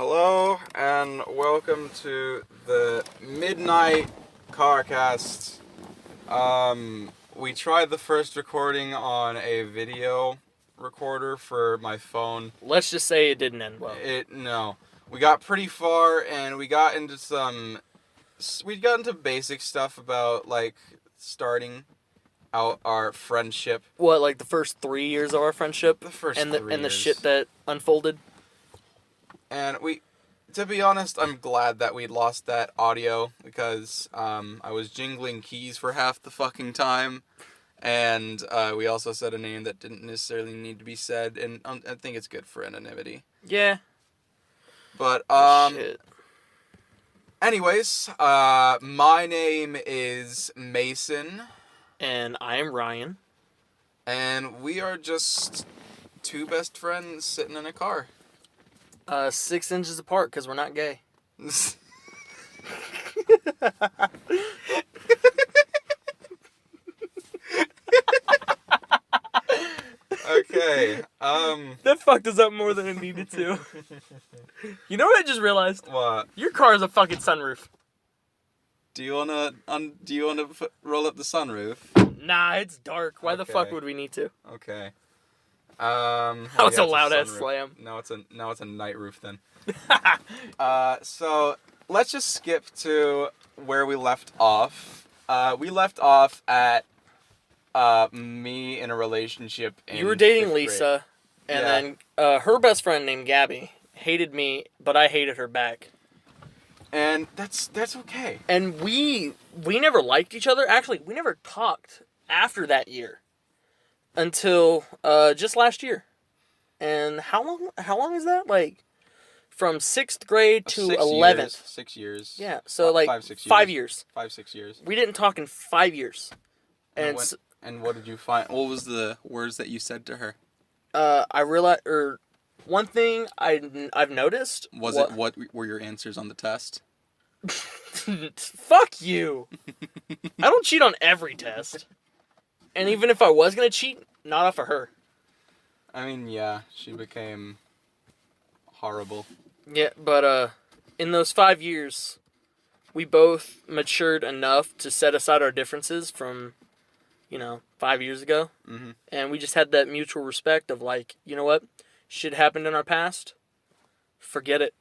Hello and welcome to the Midnight Carcast. We tried the first recording on a video recorder for my phone. Let's just say it didn't end well. No. We got pretty far and we got into basic stuff about like starting out our friendship. What, like the first 3 years of our friendship? The first and 3 the years. shit that unfolded? And to be honest, I'm glad that we lost that audio because I was jingling keys for half the fucking time, and we also said a name that didn't necessarily need to be said, and I think it's good for anonymity. Yeah. But Shit. anyways, my name is Mason, And I am Ryan. and we are just two best friends sitting in a car. 6 inches apart because we're not gay. Okay. That fucked us up more than it needed to. You know what I just realized? What? Your car is a fucking sunroof. Do you wanna roll up the sunroof? Nah, it's dark. Why the fuck Okay. would we need to? Okay. That was a loud ass slam. Now it's a night roof then. So let's just skip to where we left off. We left off at me in a relationship. You were dating 5th grade. Lisa, and Yeah. then her best friend named Gabby hated me, but I hated her back. And that's okay. And we never liked each other. Actually, we never talked after that year until just last year. And how long is that? Like from 6th grade to 11th. 6 years. Yeah, so like 5, 6 years. 5 years. 5, 6 years. We didn't talk in 5 years. And And what did you find? What was the words that you said to her? I realized, or one thing I've noticed. What were your answers on the test? Fuck you. I don't cheat on every test. And even if I was gonna cheat, not off of her. I mean, yeah, she became horrible. Yeah, but in those 5 years, we both matured enough to set aside our differences from, 5 years ago. Mhm. And we just had that mutual respect of like, you know what? Shit happened in our past. Forget it.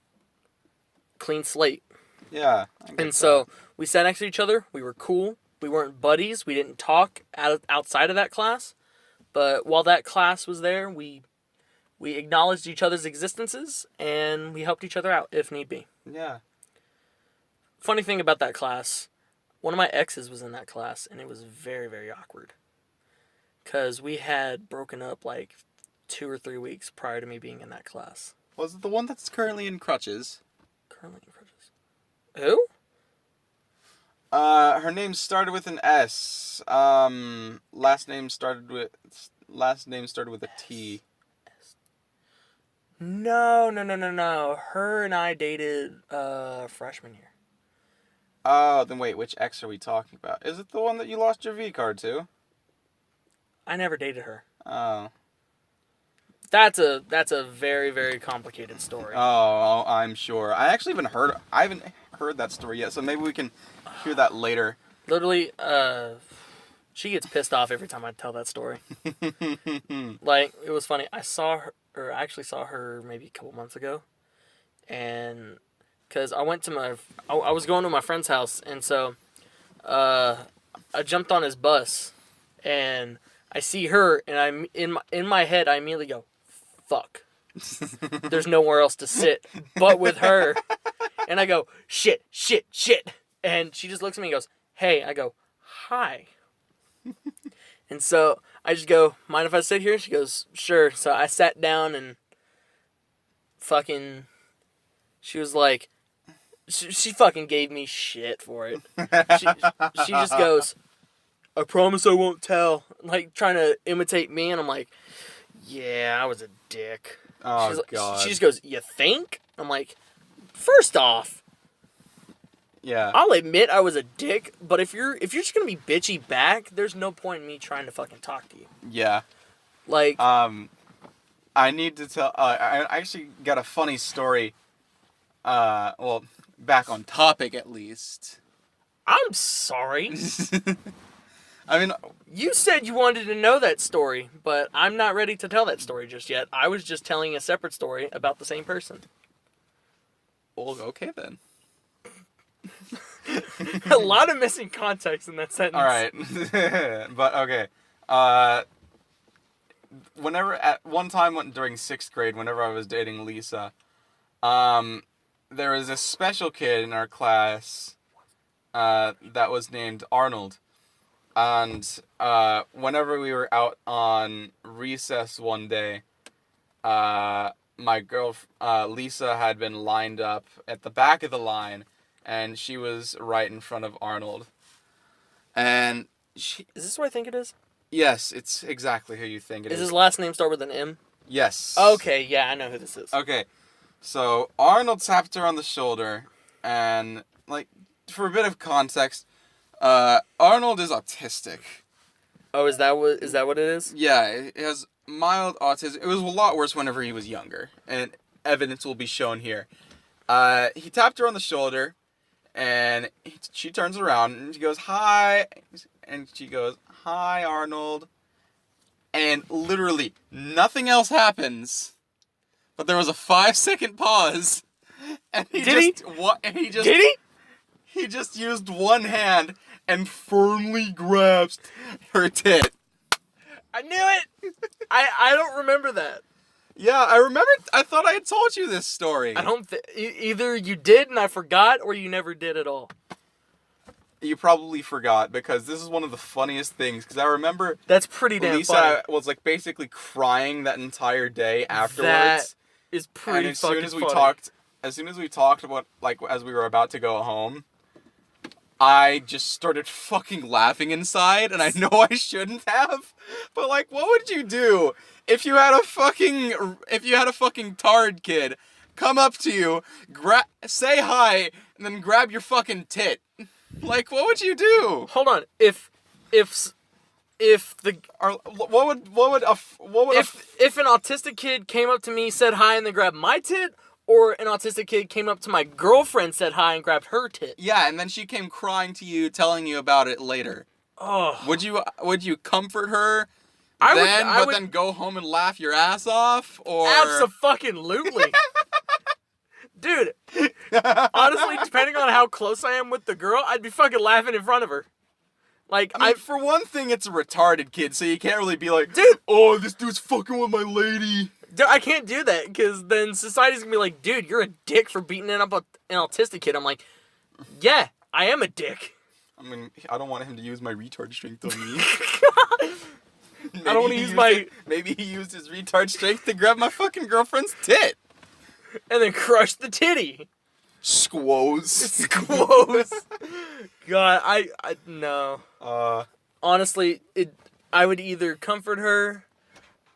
Clean slate. Yeah. I get And so we sat next to each other. We were cool. We weren't buddies. We didn't talk outside of that class. But while that class was there, we acknowledged each other's existences and we helped each other out if need be. that. Yeah. Funny thing about that class, one of my exes was in that class and it was very, very awkward. Because we had broken up like 2 or 3 weeks prior to me being in that class. Was it the one that's currently in crutches? Currently in crutches. Who? Her name started with an S. Last name started with a T. No. Her and I dated freshman year. Oh, then wait, which X are we talking about? Is it the one that you lost your V card to? I never dated her. Oh. That's a very, very complicated story. Oh, I'm sure. I haven't heard that story yet, so maybe we can hear that later. Literally, she gets pissed off every time I tell that story. Like, it was funny. I actually saw her maybe a couple months ago, and because I was going to my friend's house, and so I jumped on his bus, and I see her, and in my head I immediately go, fuck. There's nowhere else to sit but with her. And I go, shit. And she just looks at me and goes, hey. I go, hi. And so I just go, mind if I sit here? She goes, sure. So I sat down and fucking, she was like, she fucking gave me shit for it. She just goes, I promise I won't tell. Like, trying to imitate me. And I'm like, yeah, I was a dick. Oh, God. She just goes, you think? I'm like, first off, Yeah. I'll admit I was a dick, but if you're just gonna be bitchy back, there's no point in me trying to fucking talk to you. Yeah. Like, I need to tell. I actually got a funny story well, back on topic at least. I'm sorry. I mean, You said you wanted to know that story, but I'm not ready to tell that story just yet. I was just telling a separate story about the same person. well, okay then. A lot of missing context in that sentence. All right, but okay. Whenever at one time during 6th grade, whenever I was dating Lisa, there was a special kid in our class that was named Arnold. And whenever we were out on recess one day, my girl Lisa had been lined up at the back of the line, and she was right in front of Arnold. And she, Is this what I think it is? yes, it's exactly who you think it Is is. his last name start with an M? Yes. Okay, yeah, I know who this is. Okay, so Arnold tapped her on the shoulder, and, like, for a bit of context, Arnold is autistic. Oh, is that what it is? Yeah, it has mild autism. It was a lot worse whenever he was younger, and evidence will be shown here. He tapped her on the shoulder, and she turns around, and she goes, "Hi," and she goes, "Hi, Arnold." And literally nothing else happens. But there was a 5-second pause, and he Did just Did he? he just used one hand and firmly grasped her tit. I knew it. I don't remember that. Yeah, I remember. I thought I had told you this story. I don't. Either you did and I forgot, or you never did at all. You probably forgot, because this is one of the funniest things. Because I remember That's pretty damn Lisa funny. was like basically crying that entire day afterwards. That is pretty and as fucking soon as we funny. talked about, like, as we were about to go home, I just started fucking laughing inside, and I know I shouldn't have, but, like, what would you do if you had a fucking tard kid come up to you, say hi, and then grab your fucking tit? Like, what would you do? Hold on. If the Or what would if an autistic kid came up to me, said hi, and then grabbed my tit, or an autistic kid came up to my girlfriend, said hi, and grabbed her tit. yeah, and then she came crying to you, telling you about it later. Oh, Would you comfort her I then, would then go home and laugh your ass off, or abso-fucking-lutely. Dude, honestly, depending on how close I am with the girl, I'd be fucking laughing in front of her. Like, I mean, for one thing, it's a retarded kid, so you can't really be like, Dude. oh, this dude's fucking with my lady. Dude, I can't do that, because then society's gonna be like, dude, you're a dick for beating up an autistic kid. I'm like, yeah, I am a dick. I mean, I don't want him to use my retard strength on me. I don't want to use my... Maybe he used his retard strength to grab my fucking girlfriend's tit. and then crush the titty. Squoze. Close. God, I no. Honestly, I would either comfort her,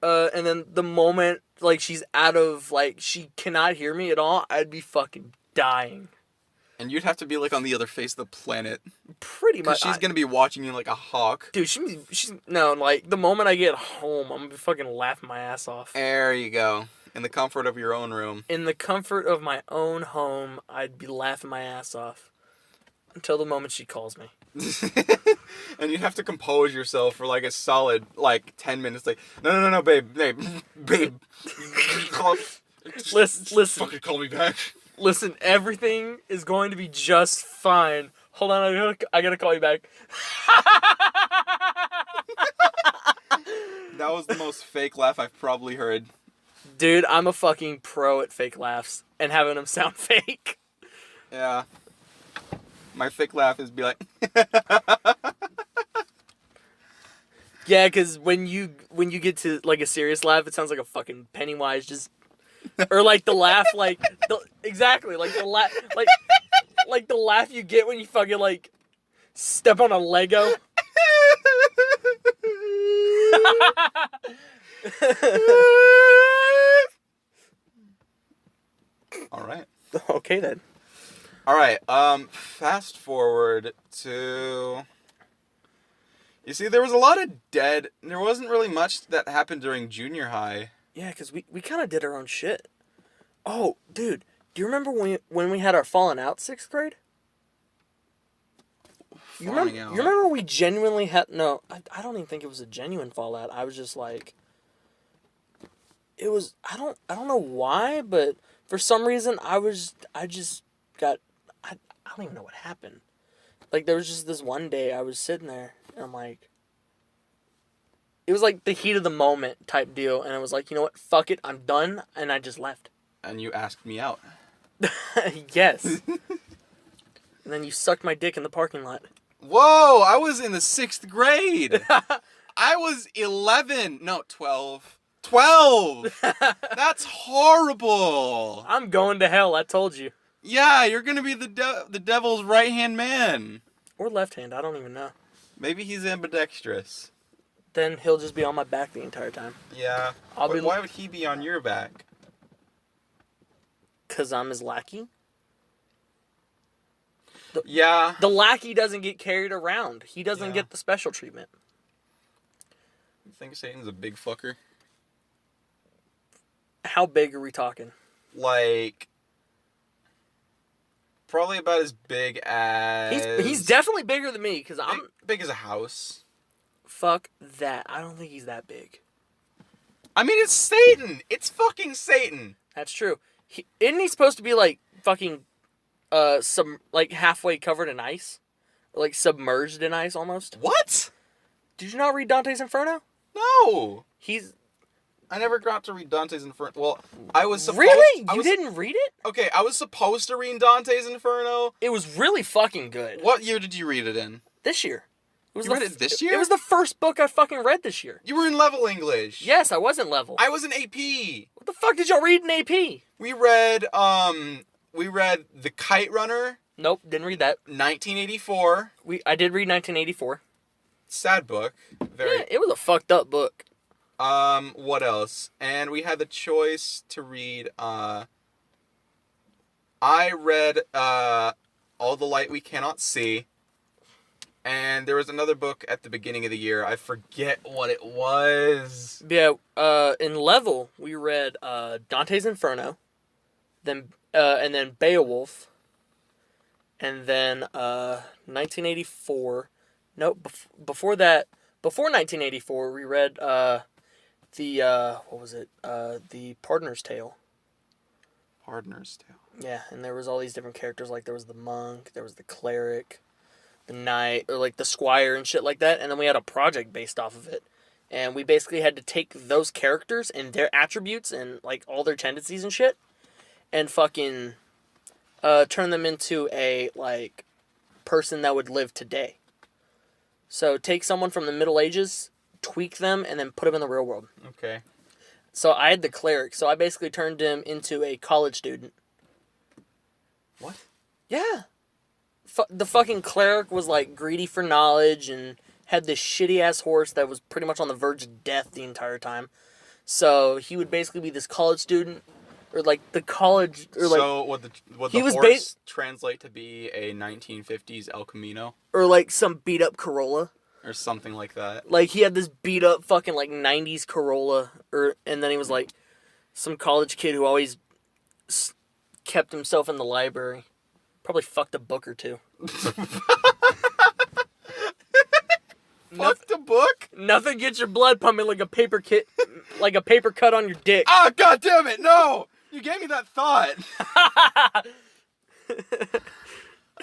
and then the moment, like, she's out of, like, she cannot hear me at all, I'd be fucking dying. And you'd have to be, like, on the other face of the planet. Pretty Because much. she's gonna be watching you like a hawk. Dude, she's no, like, the moment I get home, I'm gonna be fucking laughing my ass off. There you go. In the comfort of your own room. In the comfort of my own home, I'd be laughing my ass off. Until the moment she calls me. And you have to compose yourself for, like, a solid, like, 10 minutes. Like, no, babe. Listen, Fucking call me back. listen, everything is going to be just fine. Hold on, I gotta call you back. That was the most fake laugh I've probably heard. Dude, I'm a fucking pro at fake laughs and having them sound fake. Yeah. My fake laugh is be like, Yeah, because when you get to, like, a serious laugh, it sounds like a fucking Pennywise just... Or, like, the laugh, like... exactly, like, the laugh... Like the laugh you get when you fucking, like, step on a Lego. all right. Okay, then. All right. Fast forward to. You see, there was a lot of dead. There wasn't really much that happened during junior high. Yeah, because we kind of did our own shit. Oh, dude, Do you remember when we had our falling out 6th grade? Falling out. You remember we genuinely had... No, I don't even think it was a genuine fallout. I was just like... It was... I don't know why, but for some reason, I just got... I don't even know what happened. Like, there was just this one day I was sitting there, and I'm like... It was like the heat of the moment type deal, and I was like, you know what? Fuck it, I'm done, and I just left. And you asked me out. Yes. And then you sucked my dick in the parking lot. Whoa, I was in the 6th grade. I was 11. No, 12. 12! That's horrible. I'm going to hell, I told you. Yeah, you're going to be the devil's right-hand man. Or left hand, I don't even know. Maybe he's ambidextrous. Then he'll just be on my back the entire time. Yeah. Why would he be on your back? 'Cause I'm his lackey. Yeah. The lackey doesn't get carried around. He doesn't get the special treatment. You think Satan's a big fucker? How big are we talking? Like... Probably about as big as... He's definitely bigger than me, because I'm... Big as a house. Fuck that. I don't think he's that big. I mean, it's Satan! It's fucking Satan! That's true. Isn't he supposed to be, like, fucking... like, halfway covered in ice? Or, like, submerged in ice, almost? What? Did you not read Dante's Inferno? No! I never got to read Dante's Inferno. Well, I was supposed... Really? You didn't read it? Okay, I was supposed to read Dante's Inferno. It was really fucking good. What year did you read it in? This year. You read it this year? It was the first book I fucking read this year. You were in level English. Yes, I was in level. I was in AP. What the fuck did y'all read in AP? We read The Kite Runner. Nope, didn't read that. 1984. I did read 1984. Sad book. Yeah, it was a fucked up book. What else? And we had the choice to read, I read, All the Light We Cannot See. And there was another book at the beginning of the year. I forget what it was. Yeah, in level, we read, Dante's Inferno. And then Beowulf. And then, 1984. Nope, before that, before 1984, we read, what was it? The Pardoner's Tale. Pardoner's Tale. Yeah, and there was all these different characters, like there was the monk, there was the cleric, the knight, or like the squire and shit like that, and then we had a project based off of it. And we basically had to take those characters and their attributes and like all their tendencies and shit and fucking turn them into a like person that would live today. So take someone from the Middle Ages, tweak them, and then put them in the real world. Okay. So I had the cleric, so I basically turned him into a college student. What? Yeah. The fucking cleric was like greedy for knowledge and had this shitty ass horse that was pretty much on the verge of death the entire time. So he would basically be this college student, or like the college, or like. So would the horse translate to be a 1950s El Camino? Or like some beat up Corolla. Or something like that. Like he had this beat up fucking like 90s Corolla, and then he was like some college kid who always kept himself in the library. Probably fucked a book or two. Fucked a book? Nothing gets your blood pumping like a paper cut on your dick. Ah, god damn it, no! You gave me that thought.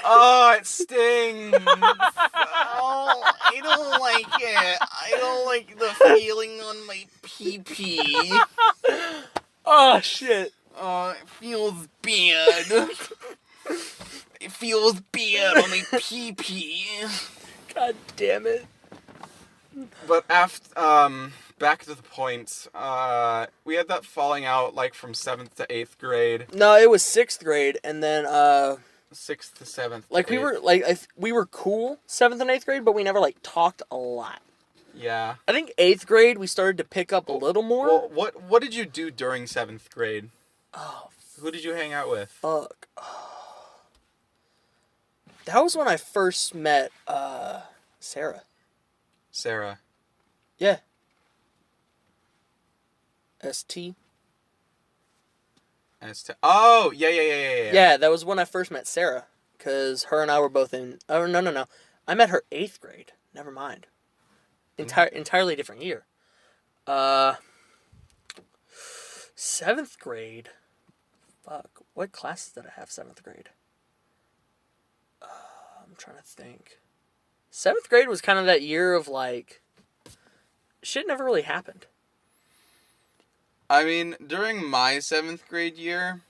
Oh, it stings. Oh, I don't like it. I don't like the feeling on my pee-pee. Oh, shit. Oh, it feels bad. It feels bad on my pee-pee. God damn it. But after, back to the point, we had that falling out, like, from 7th to 8th grade. No, it was 6th grade, and then, 6th to 7th. Like, we were, like, we were cool 7th and 8th grade, but we never, like, talked a lot. Yeah. I think 8th grade, we started to pick up a little more. Well, what did you do during 7th grade? Oh, who did you hang out with? Fuck. That was when I first met, Sarah. Sarah. Yeah. ST. Oh, yeah. Yeah, that was when I first met Sarah. Because her and I were both in... Oh, no. I met her 8th grade. Never mind. Entirely different year. 7th grade. Fuck. What classes did I have 7th grade? I'm trying to think. 7th grade was kind of that year of like... Shit never really happened. I mean, during my 7th grade year,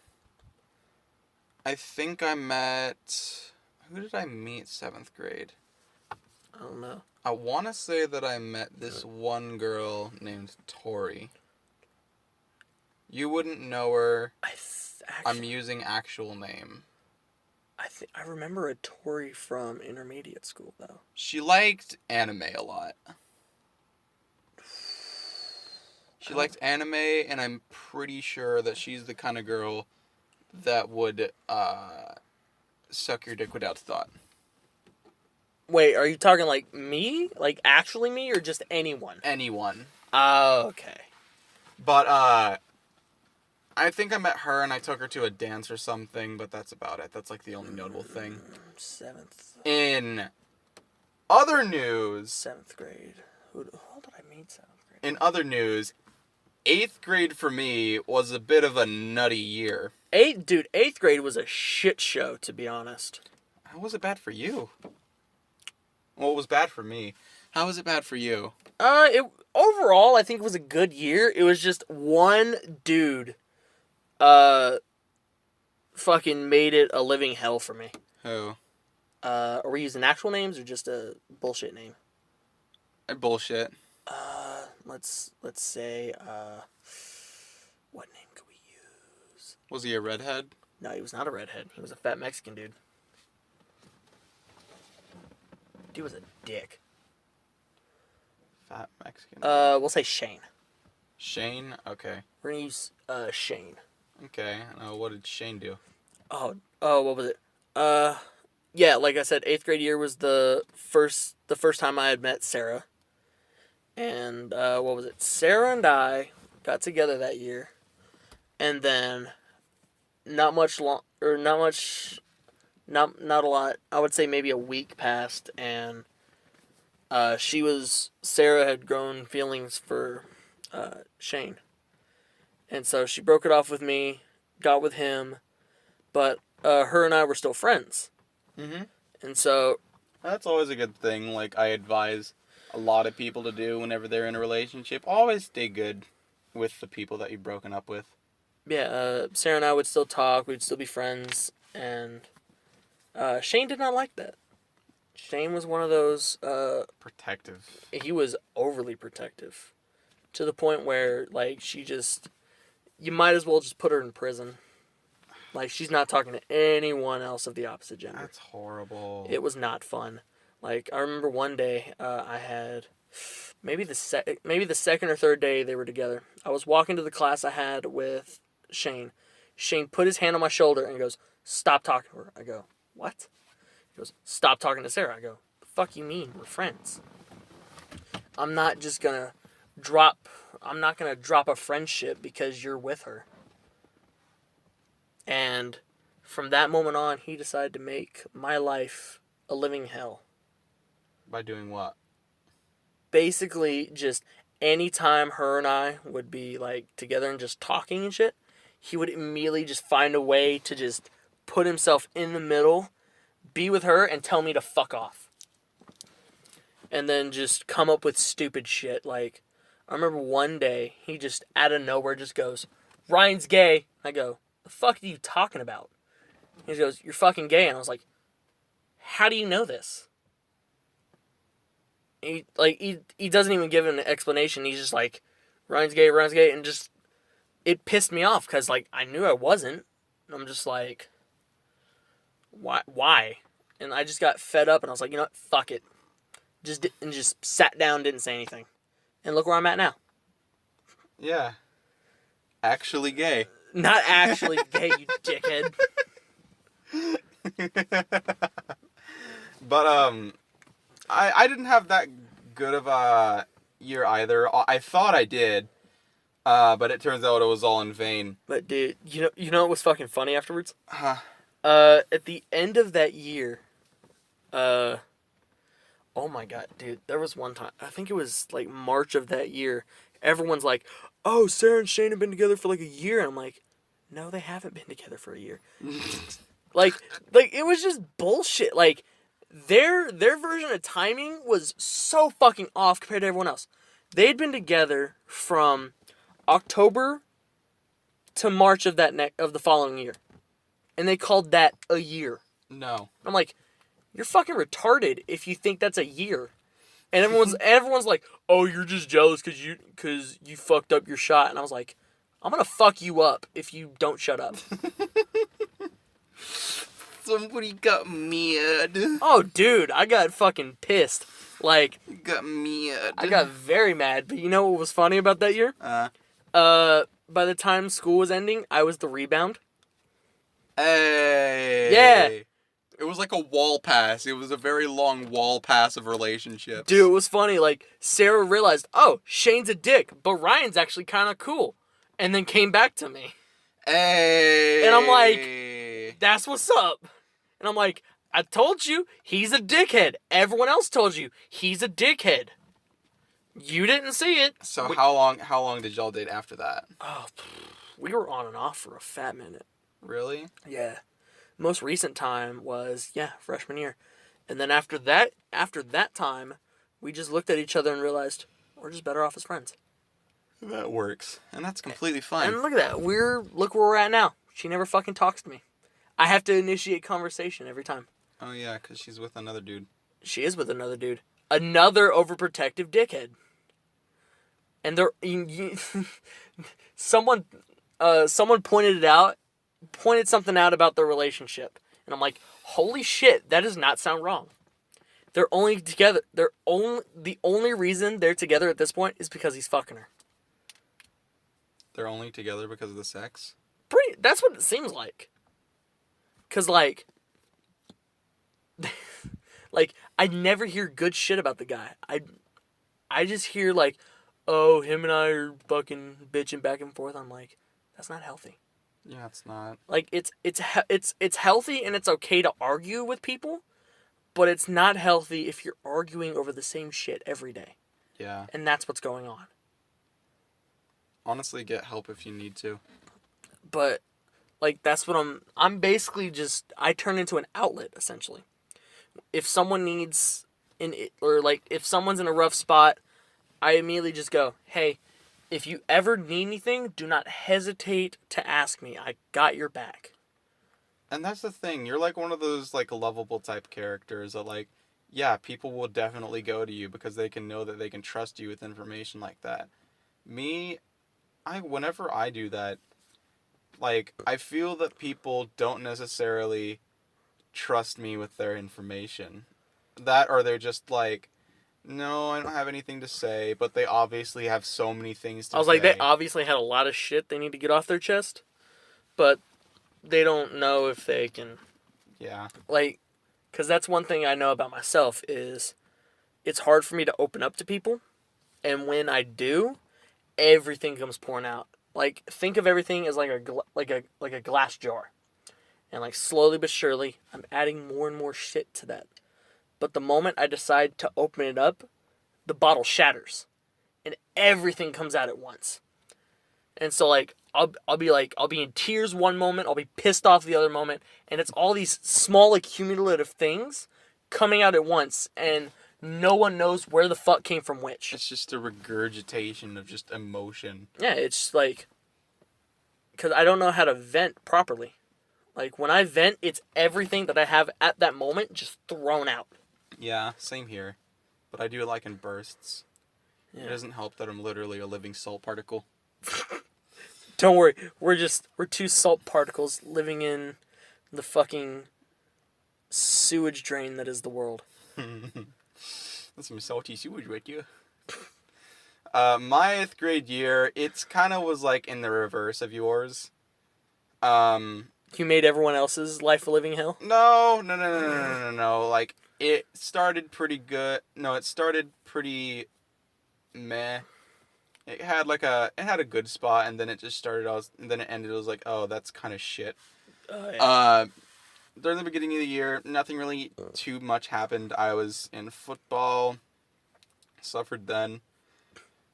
I think I met... Who did I meet 7th grade? I don't know. I want to say that I met this one girl named Tori. You wouldn't know her. I'm using actual name. I remember a Tori from intermediate school, though. She liked anime a lot. She liked anime, and I'm pretty sure that she's the kind of girl that would suck your dick without thought. Wait, are you talking like me? Like actually me, or just anyone? Anyone. Oh, okay. But, I think I met her and I took her to a dance or something, but that's about it. That's like the only notable thing. 7th. In other news... 7th grade. Who did I meet 7th grade? In other news, 8th grade for me was a bit of a nutty year. 8th grade was a shit show, to be honest. How was it bad for you? Well, it was bad for me. How was it bad for you? Overall, I think it was a good year. It was just one dude fucking made it a living hell for me. Who? Are we using actual names or just a bullshit name? Bullshit. Let's say, what name could we use? Was he a redhead? No, he was not a redhead. He was a fat Mexican dude. Dude was a dick. Fat Mexican. We'll say Shane. Shane? Okay. We're gonna use, Shane. Okay. What did Shane do? Oh, what was it? Yeah, like I said, 8th grade year was the first time I had met Sarah. And, what was it? Sarah and I got together that year. And then, not a lot, I would say maybe a week passed, and, Sarah had grown feelings for, Shane. And so she broke it off with me, got with him, but, her and I were still friends. Mm-hmm. And so... That's always a good thing, like I advise a lot of people to do whenever they're in a relationship. Always stay good with the people that you've broken up with. Yeah, Sarah and I would still talk, we'd still be friends, and Shane did not like that. Shane was one of those... protective. He was overly protective. To the point where, like, you might as well just put her in prison. Like, she's not talking to anyone else of the opposite gender. That's horrible. It was not fun. Like, I remember one day, I had... Maybe the second or third day they were together. I was walking to the class I had with Shane. Shane put his hand on my shoulder and goes, "Stop talking to her." I go, "What?" He goes, "Stop talking to Sarah." I go, "The fuck you mean? We're friends." I'm not gonna drop a friendship because you're with her. And from that moment on, he decided to make my life a living hell. By doing what? Basically, just anytime her and I would be, like, together and just talking and shit, he would immediately just find a way to just put himself in the middle, be with her, and tell me to fuck off. And then just come up with stupid shit. Like, I remember one day, he just, out of nowhere, just goes, "Ryan's gay." I go, "The fuck are you talking about?" He goes, "You're fucking gay." And I was like, "How do you know this?" He doesn't even give an explanation. He's just like, Ryan's gay, and just, it pissed me off, because, like, I knew I wasn't. I'm just like, why? And I just got fed up, and I was like, you know what, fuck it. Just sat down, didn't say anything. And look where I'm at now. Yeah. Actually gay. Not actually gay, you dickhead. But, I didn't have that good of a year either. I thought I did, But it turns out it was all in vain. But dude, you know what was fucking funny afterwards? Huh. At the end of that year, oh my god, dude, there was one time, I think it was like March of that year, everyone's like, oh, Sarah and Shane have been together for like a year. And I'm like, no, they haven't been together for a year. like it was just bullshit. Like, their version of timing was so fucking off compared to everyone else. They'd been together from October to March of of the following year. And they called that a year. No. I'm like, you're fucking retarded if you think that's a year. And everyone's like, oh, you're just jealous because you fucked up your shot. And I was like, I'm gonna fuck you up if you don't shut up. Somebody got mad. Oh, dude, I got fucking pissed. Like, Got mad. I got very mad. But you know what was funny about that year? By the time school was ending, I was the rebound. Hey. Yeah. It was like a wall pass. It was a very long wall pass of relationships. Dude, it was funny. Like, Sarah realized, oh, Shane's a dick, but Ryan's actually kind of cool. And then came back to me. Hey. And I'm like, that's what's up. And I'm like, I told you, he's a dickhead. Everyone else told you, he's a dickhead. You didn't see it. So how long did y'all date after that? Oh, we were on and off for a fat minute. Really? Yeah. Most recent time was, freshman year. And then after that time, we just looked at each other and realized we're just better off as friends. That works. And that's completely fine. And look at that. Look where we're at now. She never fucking talks to me. I have to initiate conversation every time. Oh yeah, because she's with another dude. She is with another dude. Another overprotective dickhead. And someone pointed something out about their relationship. And I'm like, holy shit, that does not sound wrong. They're only together. The only reason they're together at this point is because he's fucking her. They're only together because of the sex? That's what it seems like. Cause like I never hear good shit about the guy. I just hear like, oh, him and I are fucking bitching back and forth. I'm like, that's not healthy. Yeah, it's not. Like, it's healthy and it's okay to argue with people, but it's not healthy if you're arguing over the same shit every day. Yeah. And that's what's going on. Honestly, get help if you need to. But like, that's what I'm basically just, I turn into an outlet essentially. If someone needs if someone's in a rough spot, I immediately just go, hey, if you ever need anything, do not hesitate to ask me. I got your back. And that's the thing. You're like one of those like lovable type characters that like, yeah, people will definitely go to you because they can know that they can trust you with information like that. Me, whenever I do that, like, I feel that people don't necessarily trust me with their information. That, or they're just like, no, I don't have anything to say, but they obviously have so many things to say. I was like, they obviously had a lot of shit they need to get off their chest, but they don't know if they can. Yeah. Like, because that's one thing I know about myself is it's hard for me to open up to people, and when I do, everything comes pouring out. Like, think of everything as like a glass jar. And like slowly but surely, I'm adding more and more shit to that. But the moment I decide to open it up, the bottle shatters. And everything comes out at once. And so like, I'll be in tears one moment, I'll be pissed off the other moment, and it's all these small accumulative things coming out at once, and no one knows where the fuck came from which. It's just a regurgitation of just emotion. Yeah, it's like, because I don't know how to vent properly. Like, when I vent, it's everything that I have at that moment just thrown out. Yeah, same here. But I do it like in bursts. Yeah. It doesn't help that I'm literally a living salt particle. Don't worry, we're two salt particles living in the fucking sewage drain that is the world. That's some salty sewage right here. My 8th grade year, it's kind of was like in the reverse of yours. You made everyone else's life a living hell? No. Like, it started pretty good. No, it started pretty meh. it had a good spot, and then it just started. And then it ended. It was like, oh, that's kind of shit. Yeah. During the beginning of the year, nothing really too much happened. I was in football, suffered then,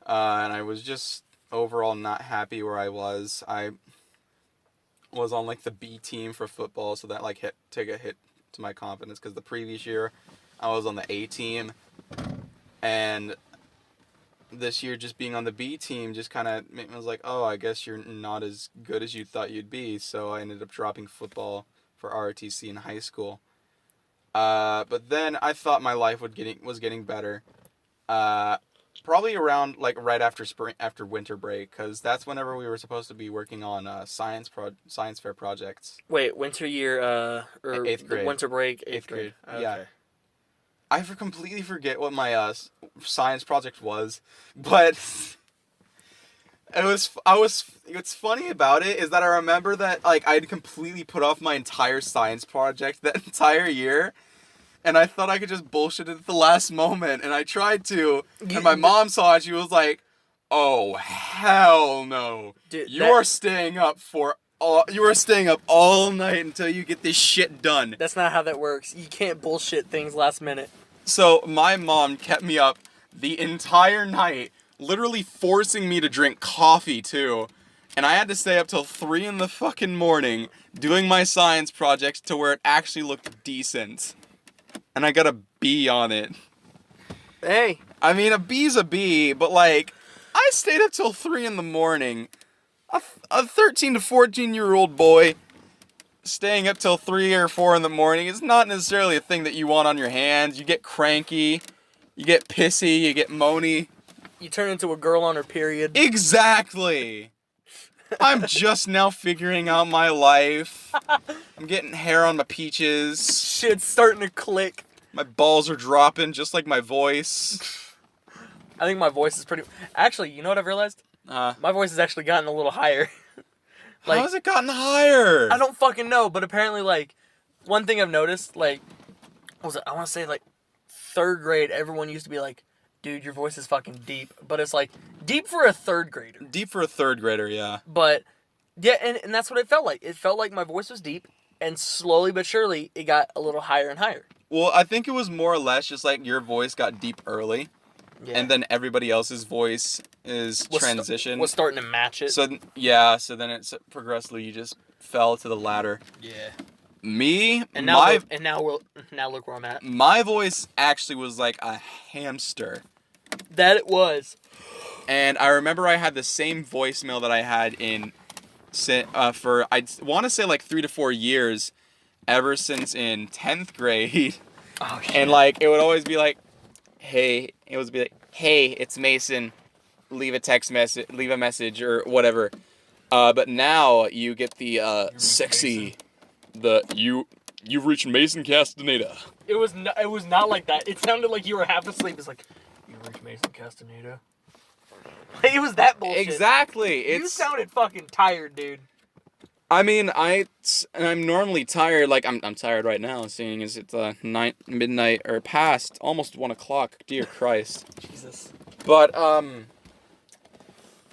and I was just overall not happy where I was. I was on like the B team for football, so that like took a hit to my confidence because the previous year I was on the A team, and this year just being on the B team just kind of was like, oh, I guess you're not as good as you thought you'd be. So I ended up dropping football for ROTC in high school. But then I thought my life was getting better. Probably around like right after winter break, because that's whenever we were supposed to be working on science fair projects. Wait, winter year, or 8th grade. winter break, 8th grade. Okay. Yeah. I completely forget what my science project was, but what's funny about it is that I remember that like I'd completely put off my entire science project that entire year, and I thought I could just bullshit it at the last moment, and I tried to, and my mom saw it, she was like, "Oh hell no. Dude, you are staying up all night until you get this shit done." That's not how that works. You can't bullshit things last minute. So my mom kept me up the entire night, literally forcing me to drink coffee too. And I had to stay up till 3 in the fucking morning doing my science projects to where it actually looked decent. And I got a B on it. Hey. I mean, a B's a B, but like, I stayed up till 3 in the morning. A 13 to 14-year-old boy staying up till 3 or 4 in the morning is not necessarily a thing that you want on your hands. You get cranky, you get pissy, you get moany. You turn into a girl on her period. Exactly. I'm just now figuring out my life. I'm getting hair on my peaches. Shit's starting to click. My balls are dropping just like my voice. I think my voice is pretty... Actually, you know what I've realized? My voice has actually gotten a little higher. Like, how has it gotten higher? I don't fucking know, but apparently, like, one thing I've noticed, like, what was it? I want to say, like, 3rd grade, everyone used to be like, dude, your voice is fucking deep. But it's, like, deep for a 3rd grader. Deep for a 3rd grader, yeah. But, yeah, and that's what it felt like. It felt like my voice was deep, and slowly but surely, it got a little higher and higher. Well, I think it was more or less just, like, your voice got deep early. Yeah. And then everybody else's voice was starting to match it. So then it's progressively you just fell to the ladder. Yeah. Me, and now look where I'm at. My voice actually was like a hamster. That it was. And I remember I had the same voicemail that I had for I want to say like 3 to 4 years, ever since in 10th grade. Oh shit. And like it would always be like, hey, it's Mason, leave a message or whatever. But now you get the sexy, you've reached Mason Castaneda. It was not like that. It sounded like you were half asleep. It's like, you've reached Mason Castaneda. It was that bullshit. Exactly. You sounded fucking tired, dude. I mean, I'm normally tired. Like I'm tired right now, seeing as it's midnight or past almost 1 o'clock. Dear Christ. Jesus. But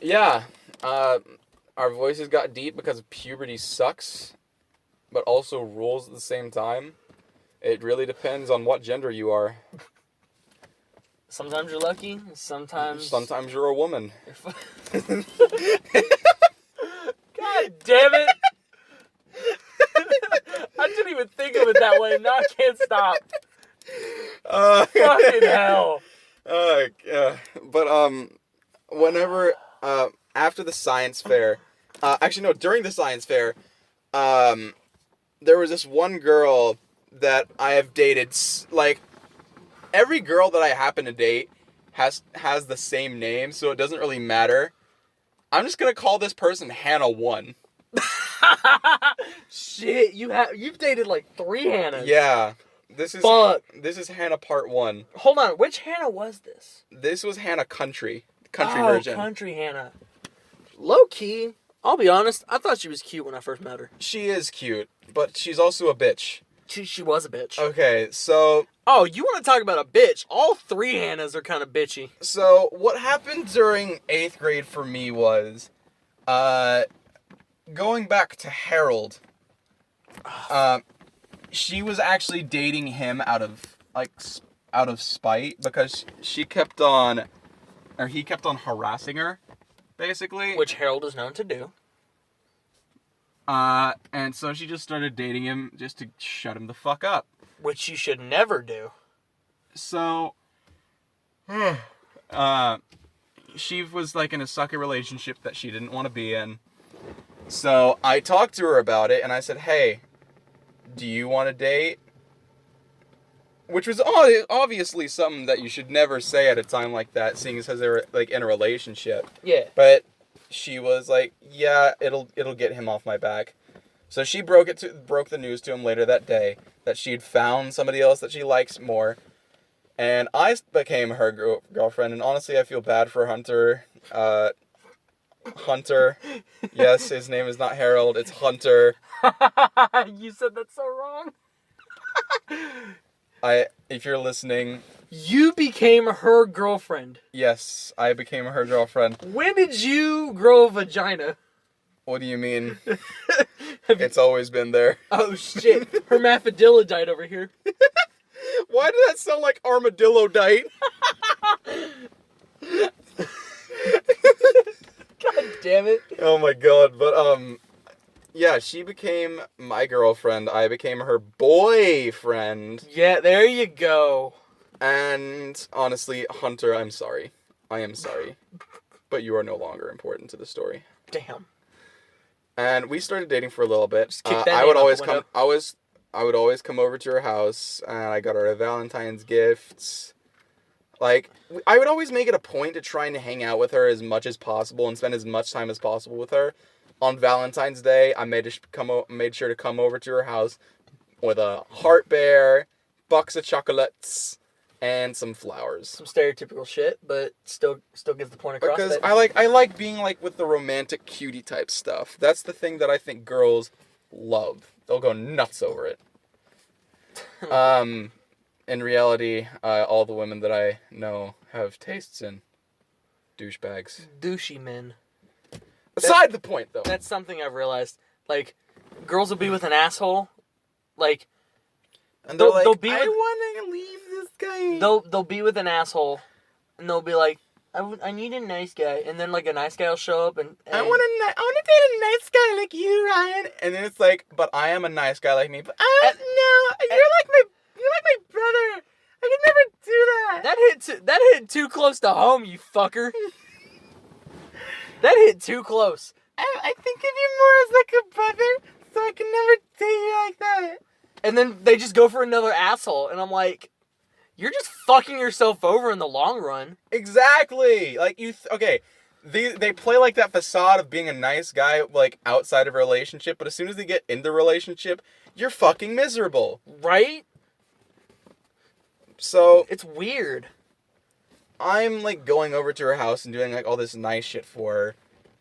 yeah. Our voices got deep because puberty sucks, but also rules at the same time. It really depends on what gender you are. Sometimes you're lucky. Sometimes you're a woman. God damn it! I didn't even think of it that way. Now I can't stop. Fucking hell. But whenever after the science fair, during the science fair, there was this one girl that I have dated. Like every girl that I happen to date has the same name, so it doesn't really matter. I'm just gonna call this person Hannah 1. Shit, you've dated like 3 Hannahs. Yeah. This is Hannah Part 1. Hold on, which Hannah was this? This was Hannah Country version. Country Hannah. Low key, I'll be honest, I thought she was cute when I first met her. She is cute, but she's also a bitch. She was a bitch. Okay, so Oh, you want to talk about a bitch? All three Hannahs are kind of bitchy. So, what happened during 8th grade for me was, going back to Harold, she was actually dating him out of spite because he kept on harassing her, basically. Which Harold is known to do. And so she just started dating him just to shut him the fuck up. Which you should never do. So, she was like in a sucky relationship that she didn't want to be in. So I talked to her about it and I said, hey, do you want to date? Which was obviously something that you should never say at a time like that, seeing as they're like in a relationship. Yeah. But she was like, yeah, it'll get him off my back. So she broke the news to him later that day that she'd found somebody else that she likes more. And I became her girlfriend, and honestly, I feel bad for Hunter. Hunter. Yes, his name is not Harold, it's Hunter. You said that so wrong. If you're listening... You became her girlfriend. Yes, I became her girlfriend. When did you grow a vagina? What do you mean? It's always been there. Oh shit, hermaphrodite over here. Why did that sound like armadillo-dite? God damn it. Oh my god, but yeah, she became my girlfriend, I became her boyfriend. Yeah, there you go. And honestly, Hunter, I'm sorry. I am sorry. But you are no longer important to the story. Damn. And we started dating for a little bit. Just kick that I name would out always the come. window. I would always come over to her house, and I got her Valentine's gifts. Like, I would always make it a point to try and hang out with her as much as possible and spend as much time as possible with her. On Valentine's Day, I made sure to come over to her house with a heart bear, box of chocolates, and some flowers. Some stereotypical shit, but still gets the point across. Because I like being like with the romantic cutie type stuff. That's the thing that I think girls love. They'll go nuts over it. In reality, all the women that I know have tastes in douchebags. Douchey men. Beside the point, though. That's something I've realized. Like, girls will be with an asshole. Like, And they're like, they'll be I with- want to leave this guy. they'll be with an asshole, and they'll be like, I need a nice guy, and then like a nice guy will show up, and I want to date a nice guy like you, Ryan. And then it's like, but I am a nice guy like me. But you're like my brother. I could never do that. that hit too close to home, you fucker. That hit too close. I think of you more as like a brother, so I can never date you like that. And then they just go for another asshole, and I'm like, you're just fucking yourself over in the long run. Exactly. Like okay. They play like that facade of being a nice guy, like outside of a relationship, but as soon as they get into a relationship, you're fucking miserable. Right? So It's weird. I'm like going over to her house and doing like all this nice shit for her.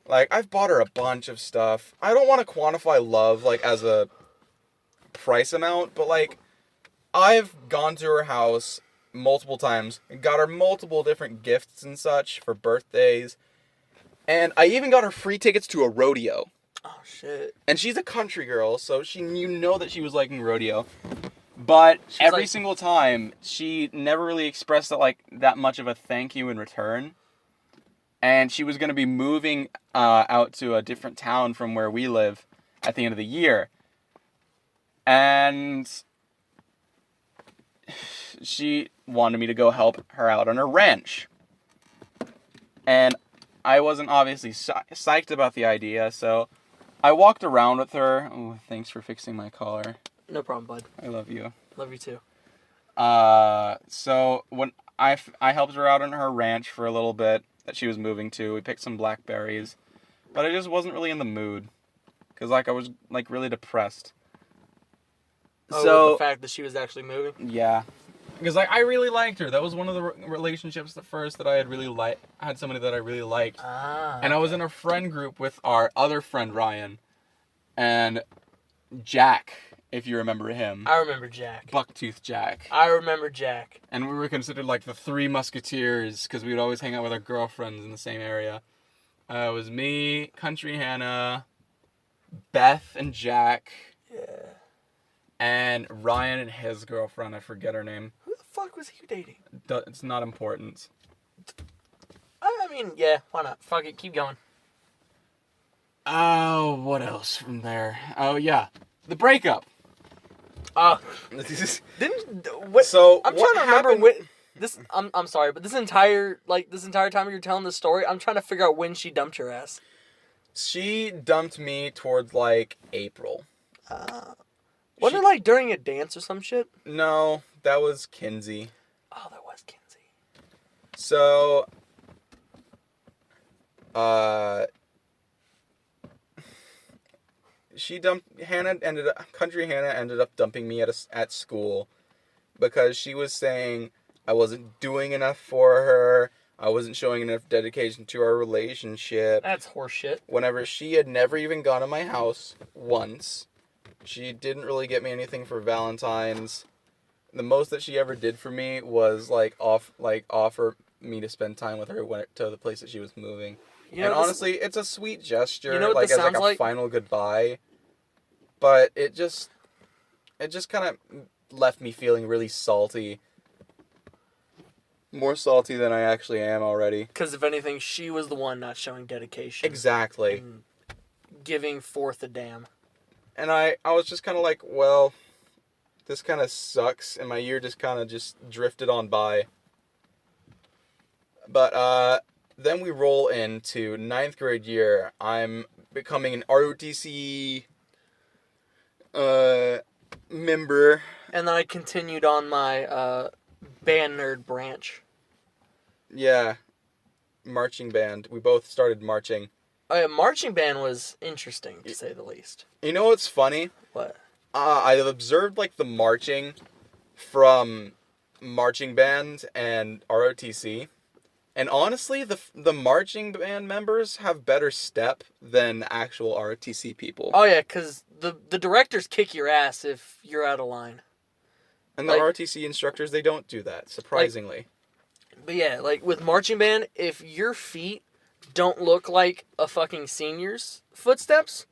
Like I've bought her a bunch of stuff. I don't want to quantify love like as a price amount, but like I've gone to her house multiple times and got her multiple different gifts and such for birthdays. And I even got her free tickets to a rodeo. Oh shit. And she's a country girl, so you know that she was liking rodeo. But She's every like- single time, she never really expressed that much of a thank you in return. And she was going to be moving out to a different town from where we live at the end of the year. And she wanted me to go help her out on her ranch. And I wasn't obviously psyched about the idea, so I walked around with her. Oh, thanks for fixing my collar. No problem, bud. I love you. Love you too. So when I helped her out on her ranch for a little bit that she was moving to, we picked some blackberries, but I just wasn't really in the mood, because like I was like really depressed. Oh, So with the fact that she was actually moving. yeah, because like I really liked her. That was one of the relationships at first that I had really I had somebody that I really liked. Ah. And I was in a friend group with our other friend, Ryan, and Jack if you remember him. I remember Jack. Bucktooth Jack. I remember Jack. And we were considered like the three musketeers because we would always hang out with our girlfriends in the same area. It was me, Country Hannah, Beth and Jack. Yeah. And Ryan and his girlfriend. I forget her name. Who the fuck was he dating? It's not important. I mean, yeah, why not? Fuck it, keep going. Oh, what else from there? Oh, yeah. The breakup. Didn't what? So, I'm what trying to remember happened- when. This I'm sorry, but this entire time you're telling this story, I'm trying to figure out when she dumped your ass. She dumped me towards, like, April. Wasn't it like during a dance or some shit? No, that was Kinsey. Oh, that was Kinsey. So, Country Hannah ended up dumping me at school because she was saying I wasn't doing enough for her. I wasn't showing enough dedication to our relationship. That's horseshit. Whenever she had never even gone to my house once. She didn't really get me anything for Valentine's. The most that she ever did for me was offer me to spend time with her to the place that she was moving. You know, and honestly, it's a sweet gesture, you know what like this as like sounds a like? final goodbye. But it just kind of left me feeling really salty. More salty than I actually am already. Because if anything, she was the one not showing dedication. Exactly. And giving forth a damn. And I was just kind of like, well, this kind of sucks, and my year just kind of just drifted on by. But then we roll into 9th grade year. I'm becoming an ROTC member. And then I continued on my band nerd branch. Yeah, marching band. We both started marching. Marching band was interesting, to say the least. You know what's funny? What? I've observed like the marching from marching band and ROTC, and honestly, the marching band members have better step than actual ROTC people. Oh yeah, because the directors kick your ass if you're out of line. And the like- ROTC instructors, they don't do that, surprisingly. But yeah, like with marching band, if your feet don't look like a fucking senior's footsteps,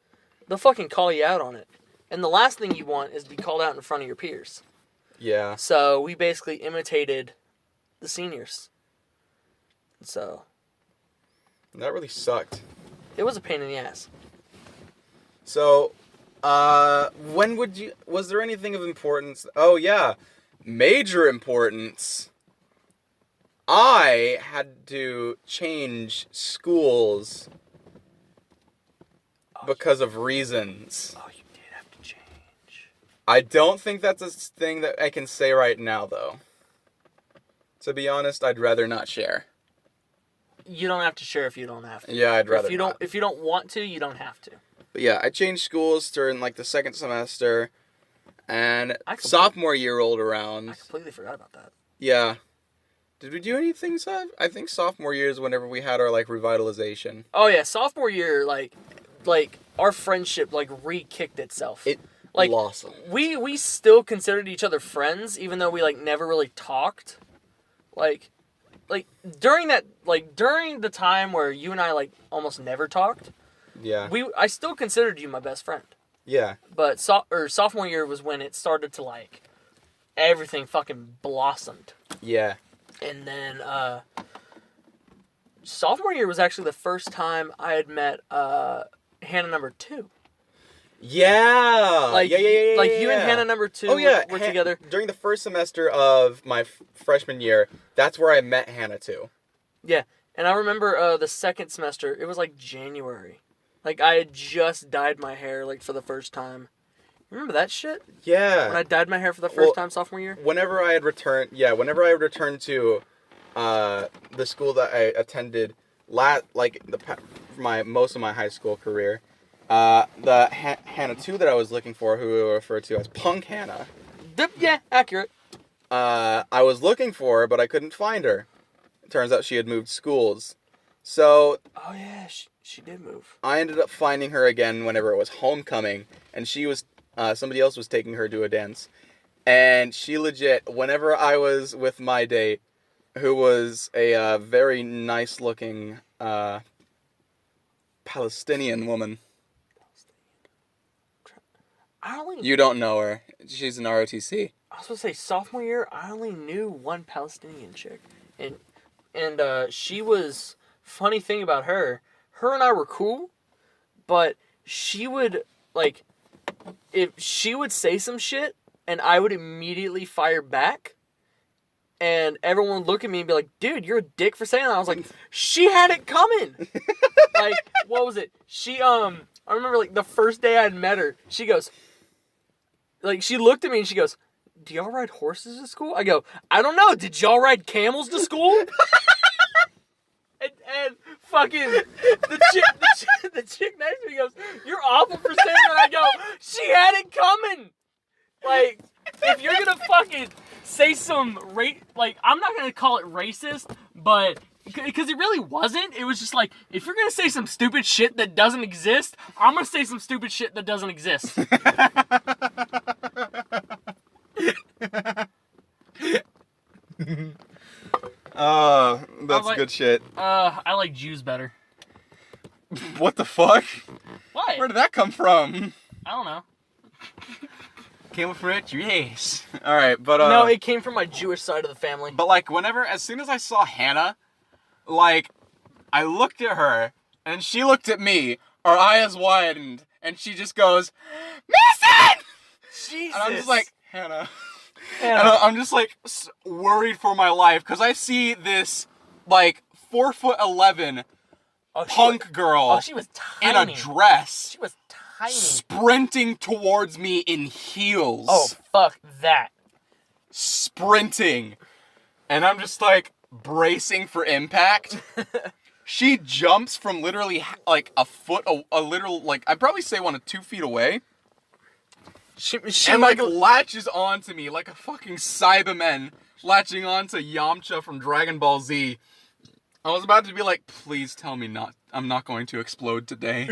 they'll fucking call you out on it. And the last thing you want is to be called out in front of your peers. Yeah. So we basically imitated the seniors. So That really sucked. it was a pain in the ass. So, was there anything of importance? Oh yeah, major importance. I had to change schools because of reasons. Oh, you did have to change. I don't think that's a thing that I can say right now, though. To be honest, I'd rather not share. You don't have to share if you don't have to. Yeah, I'd rather If you not. if you don't want to, you don't have to. But yeah, I changed schools during like the second semester, and I completely- sophomore year rolled I around. completely forgot about that. Yeah. Did we do anything, Sav? I think sophomore year is whenever we had our like revitalization. Oh yeah, sophomore year, like our friendship like re-kicked itself. It like blossomed. we still considered each other friends, even though we like never really talked. Like during the time where you and I like almost never talked, Yeah. I still considered you my best friend. Yeah. But sophomore year was when it started to like everything fucking blossomed. Yeah. And then sophomore year was actually the first time I had met Hannah number 2. Yeah. Like yeah. like you and Hannah number 2 were together. During the first semester of my freshman year, that's where I met Hannah too. Yeah. And I remember the second semester, it was like January. Like I had just dyed my hair like for the first time. Remember that shit? Yeah. When I dyed my hair for the first time sophomore year? Whenever I would return to the school that I attended most of my high school career, the Hannah 2 that I was looking for, who we will refer to as Punk Hannah, Yeah, accurate. I was looking for her, but I couldn't find her. Turns out she had moved schools. So Oh yeah, she did move. I ended up finding her again whenever it was homecoming, and she was Somebody else was taking her to a dance. And she legit, whenever I was with my date, who was a very nice-looking Palestinian woman. You don't know her. She's an ROTC. I was supposed to say sophomore year. I only knew one Palestinian chick, and she was. Funny thing about her and I were cool, but she would like if she would say some shit, and I would immediately fire back, and everyone would look at me and be like, "Dude, you're a dick for saying that." I was like, "She had it coming." Like, what was it? I remember like the first day I'd met her, she goes. Like, she looked at me and she goes, "Do y'all ride horses to school?" I go, "I don't know. Did y'all ride camels to school?" and fucking the chick next to me goes, "You're awful for saying that." I go, "She had it coming." Like, if you're gonna fucking say some like, I'm not gonna call it racist, but because it really wasn't. It was just like, if you're gonna say some stupid shit that doesn't exist, I'm gonna say some stupid shit that doesn't exist. That's good shit. I like Jews better. What the fuck? What? Where did that come from? I don't know. Came from a Jewish. Alright, but no, it came from my Jewish side of the family. But like, as soon as I saw Hannah, like, I looked at her, and she looked at me, our eyes widened, and she just goes, "Mason!" Jesus. And I'm just like, Hannah. And I'm just like worried for my life, because I see this like 4'11" punk girl she was in tiny. a dress. She was tiny. Sprinting towards me in heels. Oh, fuck that. Sprinting. And I'm just like bracing for impact. She jumps from literally like a foot, a literal, like, I'd probably say 1 to 2 feet away. She and like latches onto me like a fucking Cyberman latching onto Yamcha from Dragon Ball Z. I was about to be like, please tell me I'm not going to explode today.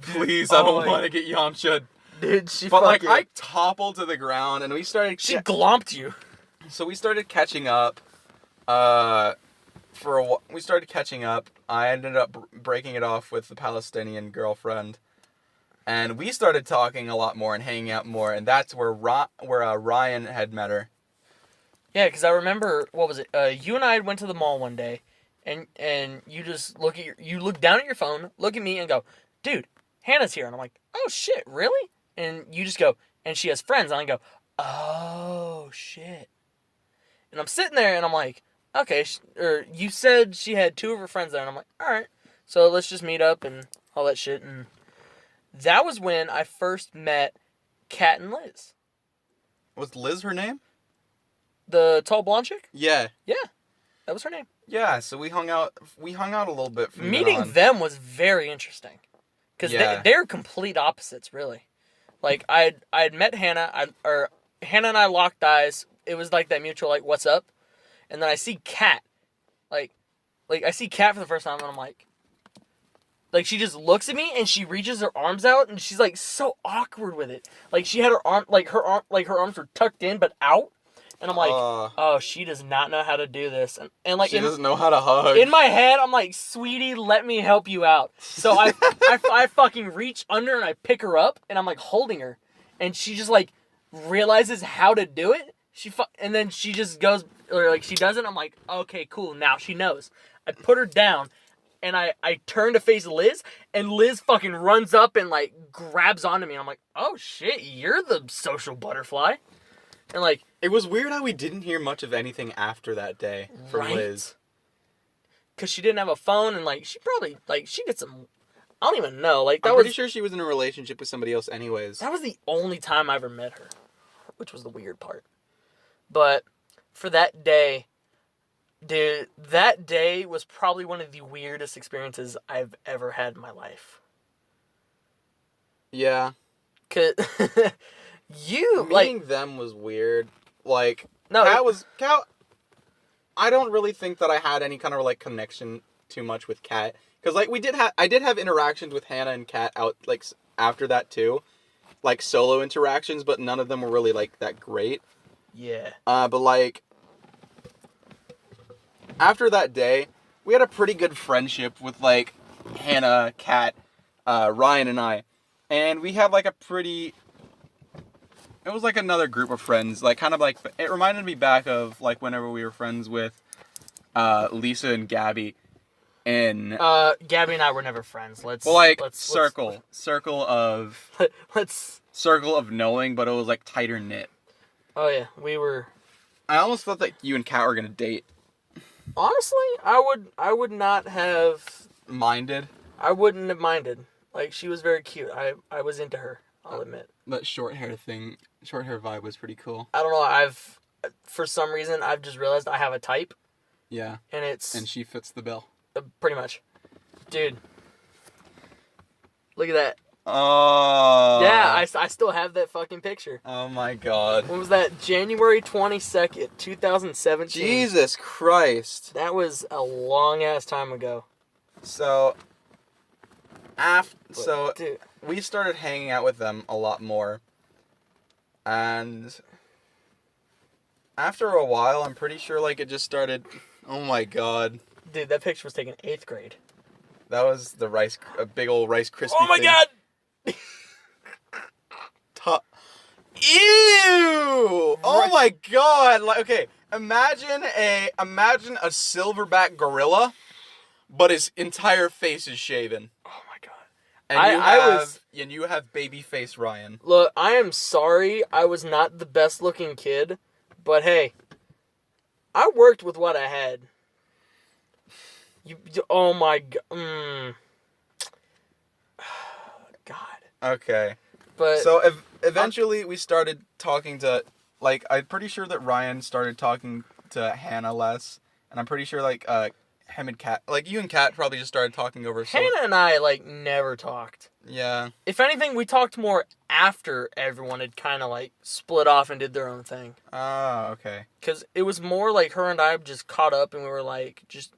Please, I don't want to get Yamcha. Dude, But like, I toppled to the ground and we started... She glomped you. So we started catching up. We started catching up. I ended up breaking it off with the Palestinian girlfriend. And we started talking a lot more and hanging out more. And that's where Ryan had met her. Yeah, because I remember, what was it? You and I went to the mall one day, and you just look down at your phone, look at me, and go, "Dude, Hannah's here." And I'm like, "Oh shit, really?" And you just go, "And she has friends." And I go, "Oh shit." And I'm sitting there, and I'm like, "Okay." Or you said she had 2 of her friends there, and I'm like, "All right, so let's just meet up and all that shit." And that was when I first met Kat and Liz. Was Liz her name? The tall blonde chick? Yeah. Yeah. That was her name. Yeah, so we hung out a little bit from Meeting them was very interesting. Because they're complete opposites, really. Like, I'd met Hannah, Hannah and I locked eyes. It was like that mutual, like, "What's up?" And then I see Kat. Like I see Kat for the first time, and I'm like, she just looks at me, and she reaches her arms out, and she's, like, so awkward with it. Like, she had her arms were tucked in, but out. And I'm like, oh, she does not know how to do this. And like, she doesn't know how to hug. In my head, I'm like, "Sweetie, let me help you out." So I fucking reach under and I pick her up, and I'm like holding her. And she just like realizes how to do it. And then she just goes, or like she does it. I'm like, okay, cool. Now she knows. I put her down, and I turn to face Liz, and Liz fucking runs up and like grabs onto me. And I'm like, oh shit, you're the social butterfly. And like, it was weird how we didn't hear much of anything after that day from Liz. Because she didn't have a phone, and like, she probably, like, she did some, I don't even know. Like, I'm pretty sure she was in a relationship with somebody else anyways. That was the only time I ever met her, which was the weird part. But for that day, dude, that day was probably one of the weirdest experiences I've ever had in my life. Yeah. Cause meeting them was weird. Like, no, Kat, I don't really think that I had any kind of like connection too much with Kat, because like I did have interactions with Hannah and Kat out like after that too, like solo interactions, but none of them were really like that great. Yeah. But like after that day, we had a pretty good friendship with like Hannah, Kat, Ryan, and I, and we had like a pretty. It was like another group of friends, like kind of like it reminded me back of like whenever we were friends with Lisa and Gabby. And Gabby and I were never friends. Let's circle of knowing, but it was like tighter knit. Oh yeah, we were. I almost felt like you and Kat were gonna date. Honestly, I would not have minded. I wouldn't have minded. Like, she was very cute. I was into her, I'll admit. That short hair vibe was pretty cool. I don't know, for some reason, I've just realized I have a type. Yeah. And she fits the bill. Pretty much. Dude. Look at that. Oh. Yeah, I still have that fucking picture. Oh my god. When was that? January 22nd, 2017. Jesus Christ. That was a long ass time ago. So, Dude. we started hanging out with them a lot more. And after a while, I'm pretty sure like it just started. Oh my god. Dude, that picture was taken 8th grade. That was a big old Rice Krispie. Oh my god! Ew! Oh my god! Like, okay, imagine a silverback gorilla, but his entire face is shaven. Oh my god! And you have baby face Ryan. Look, I am sorry. I was not the best looking kid, but hey, I worked with what I had. Oh my god. God. Okay. But so eventually we started talking to, like, I'm pretty sure that Ryan started talking to Hannah less, and I'm pretty sure like him and Kat, like you and Kat probably just started talking over. Hannah and I like never talked. Yeah. If anything, we talked more after everyone had kind of like split off and did their own thing. Oh, okay. Because it was more like her and I just caught up and we were like just.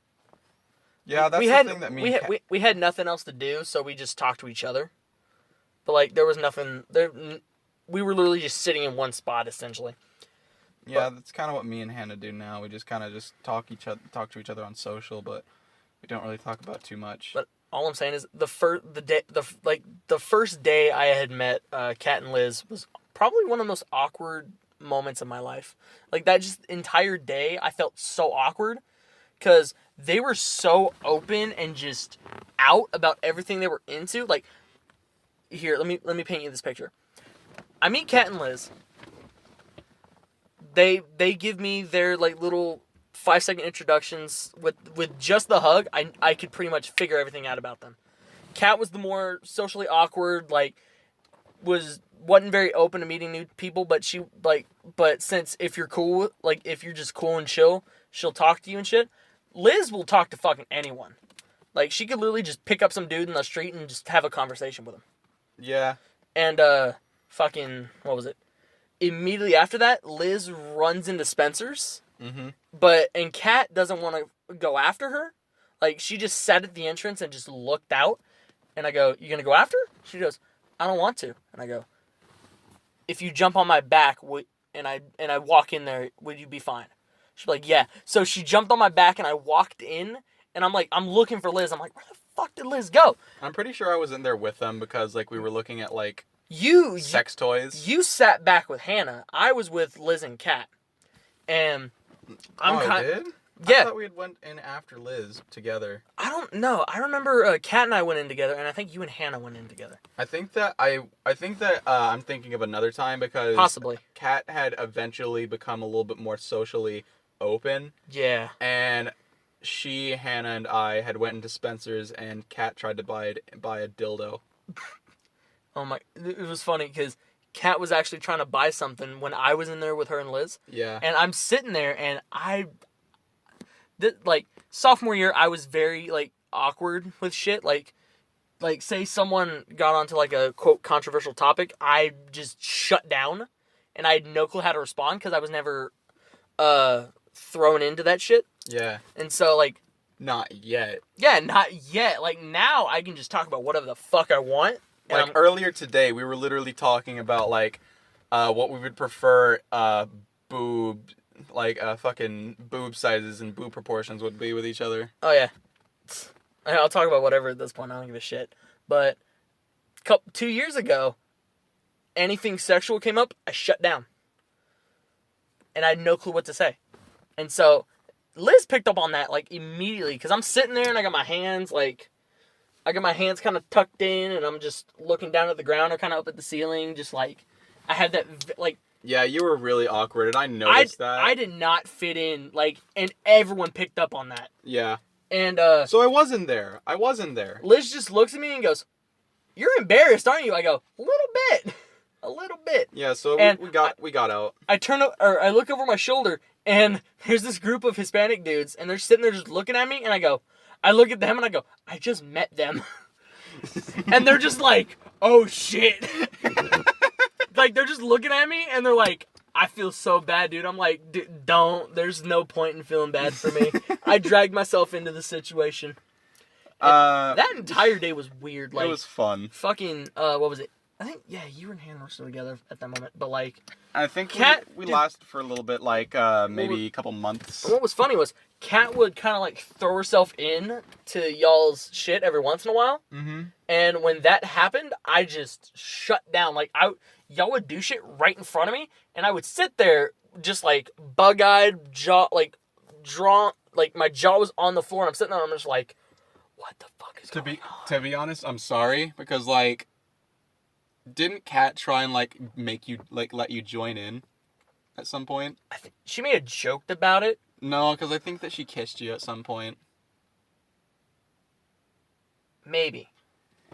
Yeah, that's the thing that we had nothing else to do, so we just talked to each other. But like there was nothing there. We were literally just sitting in one spot essentially. Yeah, that's kind of what me and Hannah do now. We just kind of just talk to each other on social, but we don't really talk about too much. But all I'm saying is the first day I had met Kat and Liz was probably one of the most awkward moments of my life. Like that just entire day, I felt so awkward because they were so open and just out about everything they were into. Like, here, let me paint you this picture. I meet Kat and Liz. They give me their like little 5-second introductions with just the hug. I could pretty much figure everything out about them. Kat was the more socially awkward, like wasn't very open to meeting new people, but since if you're cool, like if you're just cool and chill, she'll talk to you and shit. Liz will talk to fucking anyone. Like she could literally just pick up some dude in the street and just have a conversation with him. Yeah. And fucking what was it? Immediately after that, Liz runs into Spencer's. Mm-hmm. And Kat doesn't want to go after her. Like, she just sat at the entrance and just looked out. And I go, "You gonna go after her?" She goes, "I don't want to." And I go, "If you jump on my back and I walk in there, would you be fine?" She's like, "Yeah." So she jumped on my back and I walked in. And I'm like, I'm looking for Liz. I'm like, where the fuck did Liz go? I'm pretty sure I was in there with them because, like, we were looking at, like, sex toys. You sat back with Hannah. I was with Liz and Kat. And I did? Yeah. I thought we had went in after Liz together. I don't know. I remember Kat and I went in together, and I think you and Hannah went in together. I think that I'm thinking of another time because possibly Kat had eventually become a little bit more socially open. Yeah. And Hannah, and I had went into Spencer's, and Kat tried to buy a dildo. Oh my! It was funny because Kat was actually trying to buy something when I was in there with her and Liz. Yeah. And I'm sitting there, and sophomore year, I was very like awkward with shit. Like say someone got onto like a quote controversial topic, I just shut down, and I had no clue how to respond because I was never thrown into that shit. Yeah. And so like. Not yet. Yeah, not yet. Like now, I can just talk about whatever the fuck I want. Like earlier today, we were literally talking about like what we would prefer fucking boob sizes and boob proportions would be with each other. Oh yeah, I'll talk about whatever at this point. I don't give a shit. But 2 years ago, anything sexual came up, I shut down, and I had no clue what to say. And so Liz picked up on that like immediately because I'm sitting there and I got my hands kind of tucked in and I'm just looking down at the ground or kind of up at the ceiling, just like I had that like. Yeah, you were really awkward, and I noticed that. I did not fit in, like, and everyone picked up on that. Yeah. And, so I wasn't there. Liz just looks at me and goes, "You're embarrassed, aren't you?" I go, "A little bit." A little bit. Yeah, so we got out. I look over my shoulder, and there's this group of Hispanic dudes, and they're sitting there just looking at me, and I look at them, and I go, "I just met them." And they're just like, "Oh, shit." Like, they're just looking at me, and they're like, "I feel so bad, dude." I'm like, don't. There's no point in feeling bad for me. I dragged myself into the situation. That entire day was weird. Like, it was fun. Fucking, what was it? I think, yeah, you and Hannah were still together at that moment, but, like... I think we lasted for a little bit, like, maybe a couple months. What was funny was, Kat would kind of, like, throw herself in to y'all's shit every once in a while. Mm-hmm. And when that happened, I just shut down. Like, y'all would do shit right in front of me, and I would sit there just, like, bug-eyed, jaw, like, drawn, like, my jaw was on the floor, and I'm sitting there, and I'm just like, what the fuck is going on? To be honest, I'm sorry, because, like, didn't Kat try and, like, make you, like, let you join in at some point? I think she made a joke about it. No, because I think that she kissed you at some point. Maybe.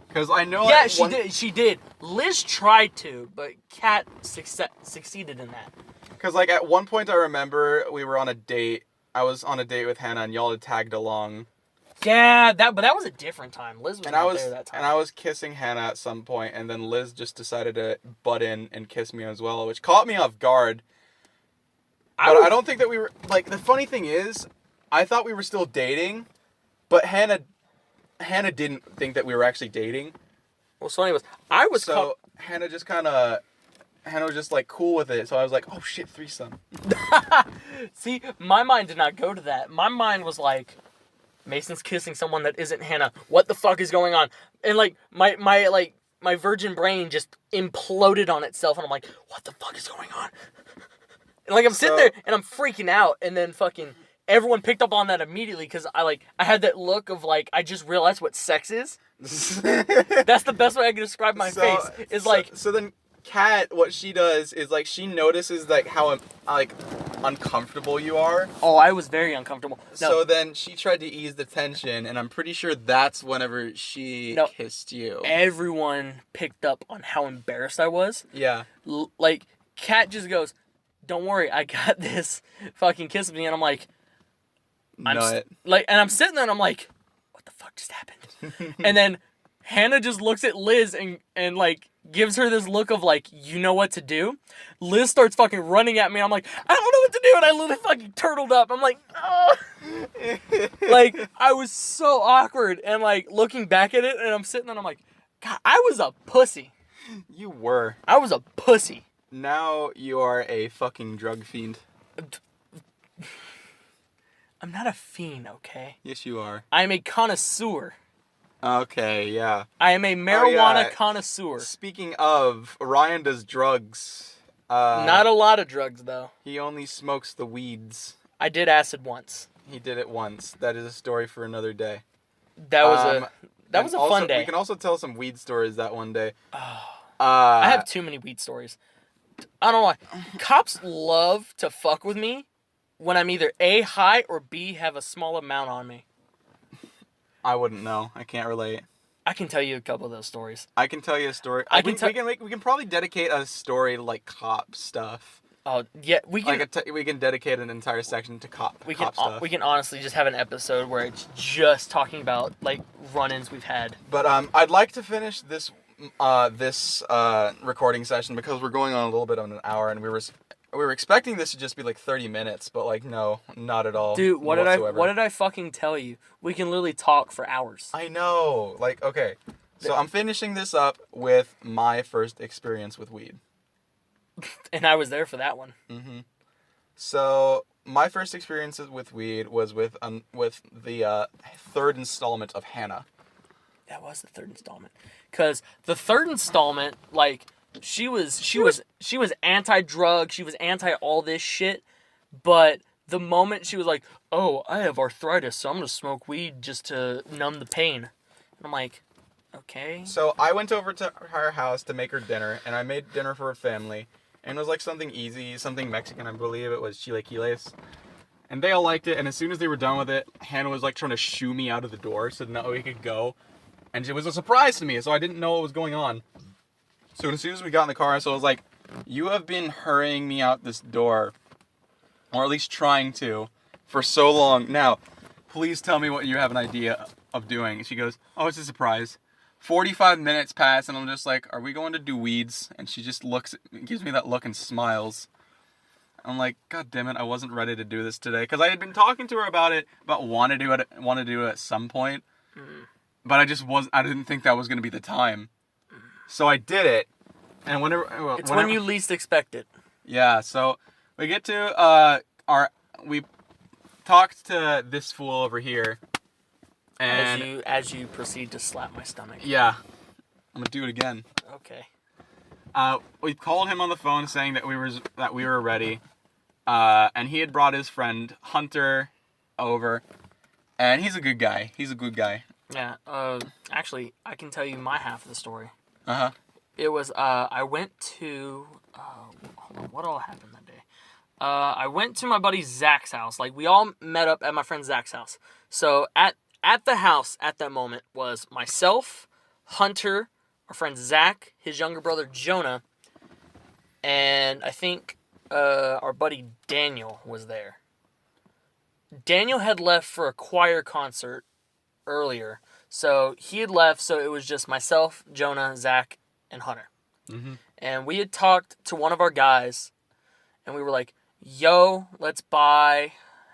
Because I know... Yeah, she did. Liz tried to, but Kat succeeded in that. Because, like, at one point I remember we were on a date. I was on a date with Hannah, and y'all had tagged along. Yeah, but that was a different time. Liz was not there that time. And I was kissing Hannah at some point, and then Liz just decided to butt in and kiss me as well, which caught me off guard. But I don't think that we were... Like, the funny thing is, I thought we were still dating, but Hannah didn't think that we were actually dating. What's funny was, Hannah was just, like, cool with it, so I was like, oh shit, threesome. See, my mind did not go to that. My mind was like... Mason's kissing someone that isn't Hannah. What the fuck is going on? And like my virgin brain just imploded on itself, and I'm like, what the fuck is going on? And like I'm sitting there and I'm freaking out, and then fucking everyone picked up on that immediately because I had that look of like I just realized what sex is. That's the best way I can describe my face. Is like so then Kat, what she does is like she notices like how like uncomfortable you are. Oh, I was very uncomfortable. No. So then she tried to ease the tension, and I'm pretty sure that's whenever she kissed you. Everyone picked up on how embarrassed I was. Yeah. Like Kat just goes, "Don't worry, I got this." Fucking kisses me, and I'm like, and I'm sitting there, and I'm like, what the fuck just happened? And then Hannah just looks at Liz and like gives her this look of like, you know what to do. Liz starts fucking running at me. I'm like, I don't know what to do. And I literally fucking turtled up. I'm like, oh. Like, I was so awkward. And like looking back at it, and I'm sitting there and I'm like, God, I was a pussy. You were. I was a pussy. Now you are a fucking drug fiend. I'm not a fiend, okay? Yes, you are. I'm a connoisseur. Okay, yeah. I am a marijuana connoisseur. Speaking of, Ryan does drugs. Not a lot of drugs, though. He only smokes the weeds. I did acid once. He did it once. That is a story for another day. That was a fun day. We can also tell some weed stories that one day. I have too many weed stories. I don't know why. Cops love to fuck with me when I'm either A, high, or B, have a small amount on me. I wouldn't know. I can't relate. I can tell you a couple of those stories. I can tell you a story. We can probably dedicate a story to like cop stuff. Oh yeah, we can. We can dedicate an entire section to cop stuff. We can honestly just have an episode where it's just talking about like run-ins we've had. But I'd like to finish this recording session because we're going on a little bit of an hour, and we were expecting this to just be like 30 minutes, but like no, not at all. Dude, what did I fucking tell you? We can literally talk for hours. I know. Like, okay. So I'm finishing this up with my first experience with weed. And I was there for that one. Mm-hmm. So my first experiences with weed was with the third installment of Hannah. That was the third installment. Because the third installment, like, she was anti-drug, she was anti all this shit, but the moment she was like, oh, I have arthritis, so I'm gonna smoke weed just to numb the pain. And I'm like, okay. So I went over to her house to make her dinner, and I made dinner for her family, and it was like something easy, something Mexican, I believe it was chilaquiles. And they all liked it, and as soon as they were done with it, Hannah was like trying to shoo me out of the door so that we could go. And it was a surprise to me, so I didn't know what was going on. So as soon as we got in the car, so I was like, you have been hurrying me out this door, or at least trying to, for so long. Now, please tell me what you have an idea of doing. And she goes, oh, it's a surprise. 45 minutes pass, and I'm just like, are we going to do weeds? And she just gives me that look and smiles. I'm like, God damn it, I wasn't ready to do this today. Because I had been talking to her about it, about want to do it at some point. Mm. But I didn't think that was going to be the time. So I did it. And when you least expect it. Yeah, so we get to, we talked to this fool over here. And as you proceed to slap my stomach. Yeah. I'm going to do it again. Okay. We called him on the phone saying that we were ready. And he had brought his friend Hunter over. And he's a good guy. Yeah, actually, I can tell you my half of the story. Uh-huh. It was, I went to, hold on, what all happened that day? I went to my buddy Zach's house. Like, we all met up at my friend Zach's house. So, at the house, at that moment, was myself, Hunter, our friend Zach, his younger brother Jonah, and I think, our buddy Daniel was there. Daniel had left for a choir concert earlier. So he had left, so it was just myself, Jonah, Zach, and Hunter. Mm-hmm. And we had talked to one of our guys, and we were like, yo, let's buy,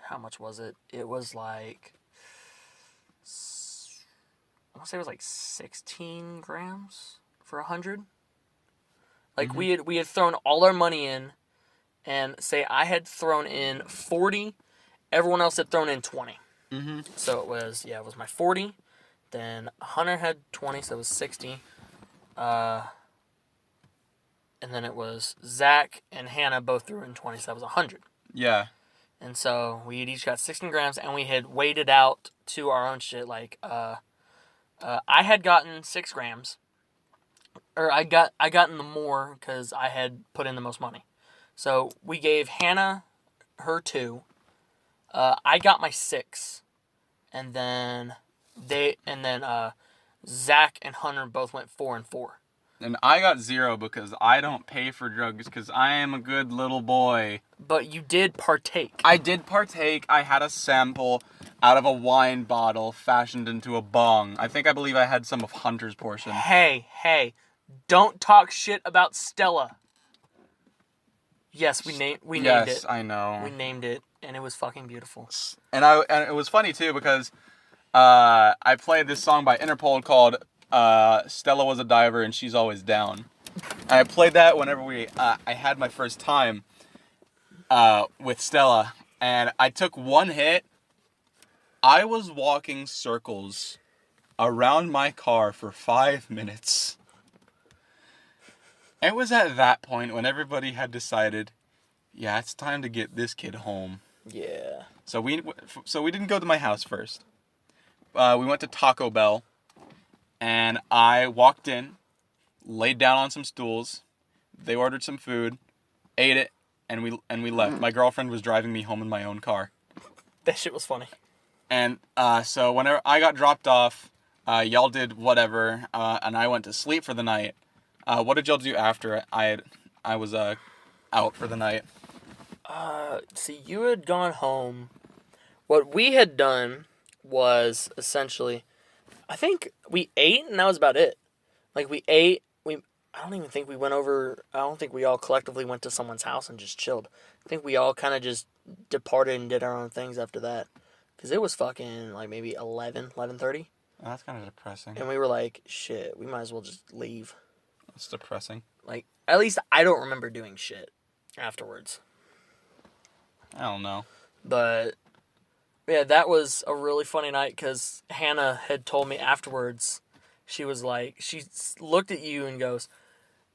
how much was it? It was like, I want to say it was like 16 grams for 100. Like, mm-hmm. we had thrown all our money in, and say I had thrown in 40, everyone else had thrown in 20. Mm-hmm. So it was my 40. Then Hunter had 20, so it was 60. And then it was Zach and Hannah both threw in 20, so that was 100. Yeah. And so we had each got 16 grams, and we had weighed it out to our own shit. Like, I had gotten 6 grams. Or I gotten the more because I had put in the most money. So we gave Hannah her 2. I got my 6. And then Zach and Hunter both went 4 and 4. And I got 0 because I don't pay for drugs because I am a good little boy. But you did partake. I did partake. I had a sample out of a wine bottle fashioned into a bong. I believe I had some of Hunter's portion. Hey, don't talk shit about Stella. Yes, we named it. Yes, I know. We named it, and it was fucking beautiful. And it was funny too because I played this song by Interpol called Stella Was a Diver and She's Always Down. And I played that whenever I had my first time with Stella, and I took one hit. I was walking circles around my car for 5 minutes. It was at that point when everybody had decided, yeah, it's time to get this kid home. Yeah. So we didn't go to my house first. We went to Taco Bell, and I walked in, laid down on some stools. They ordered some food, ate it, and we left. My girlfriend was driving me home in my own car. That shit was funny. And so whenever I got dropped off, y'all did whatever, and I went to sleep for the night. What did y'all do after I was out for the night? See, you had gone home. What we had done was essentially, I think we ate, and that was about it. Like, we ate. I don't even think we went over. I don't think we all collectively went to someone's house and just chilled. I think we all kind of just departed and did our own things after that. Because it was fucking, like, maybe 11:30. That's kind of depressing. And we were like, shit, we might as well just leave. That's depressing. Like, at least I don't remember doing shit afterwards. I don't know. But, yeah, that was a really funny night because Hannah had told me afterwards, she was like, she looked at you and goes,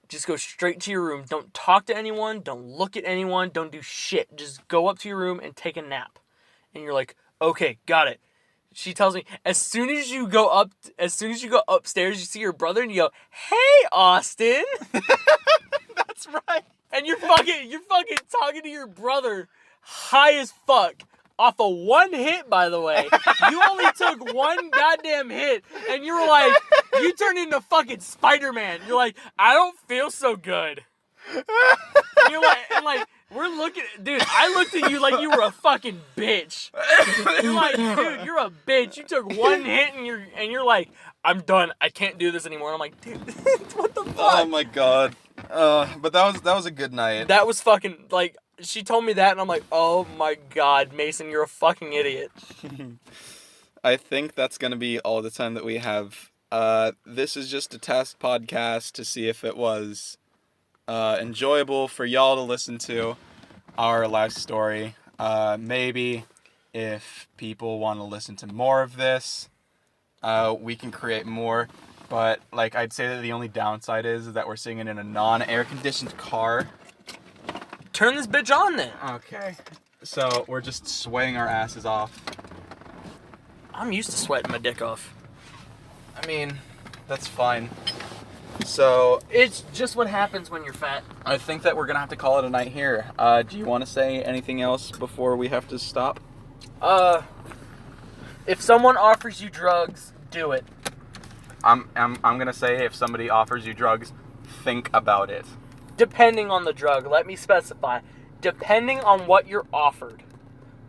just go straight to your room. Don't talk to anyone. Don't look at anyone. Don't do shit. Just go up to your room and take a nap. And you're like, okay, got it. She tells me, as soon as you go upstairs, you see your brother and you go, hey, Austin. That's right. And you're fucking talking to your brother high as fuck. Off of one hit, by the way. You only took one goddamn hit. And you were like, you turned into fucking Spider-Man. You're like, I don't feel so good. You're like, we're looking, dude, I looked at you like you were a fucking bitch. You're like, dude, you're a bitch. You took one hit and you're like, I'm done. I can't do this anymore. And I'm like, dude, what the fuck? Oh my god. But that was a good night. That was fucking, like, she told me that and I'm like, oh my god, Mason, you're a fucking idiot. I think that's gonna be all the time that we have. This is just a test podcast to see if it was enjoyable for y'all to listen to our life story. Maybe if people want to listen to more of this, we can create more. But like I'd say that the only downside is that we're singing in a non-air conditioned car. Turn this bitch on then. Okay. So we're just sweating our asses off. I'm used to sweating my dick off. I mean, that's fine. So It's just what happens when you're fat. I think that we're gonna have to call it a night here. Do you want to say anything else before we have to stop? If someone offers you drugs, do it. I'm gonna say if somebody offers you drugs, think about it. Depending on the drug, let me specify. Depending on what you're offered.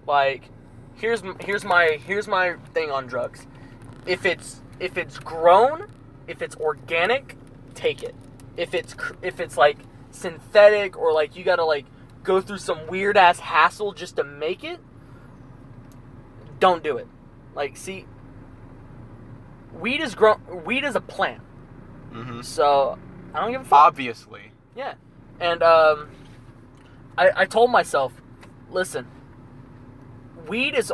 Like, here's my thing on drugs. If it's grown, if it's organic, take it. If it's like synthetic or like you gotta like go through some weird ass hassle just to make it, don't do it. Like, see, weed is a plant. Mm-hmm. So I don't give a fuck. Obviously. Yeah. And I told myself, listen, weed is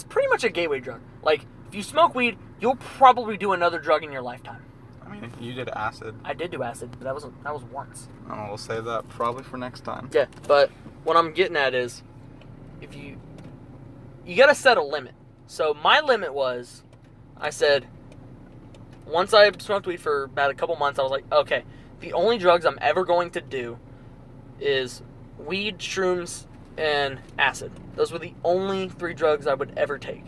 pretty much a gateway drug. Like, if you smoke weed, you'll probably do another drug in your lifetime. I mean, you did acid. I did do acid, but that was once. Oh, we'll save that probably for next time. Yeah, but what I'm getting at is, if you gotta set a limit. So my limit was, I said, once I smoked weed for about a couple months, I was like, okay, the only drugs I'm ever going to do is weed, shrooms, and acid. Those were the only 3 drugs I would ever take.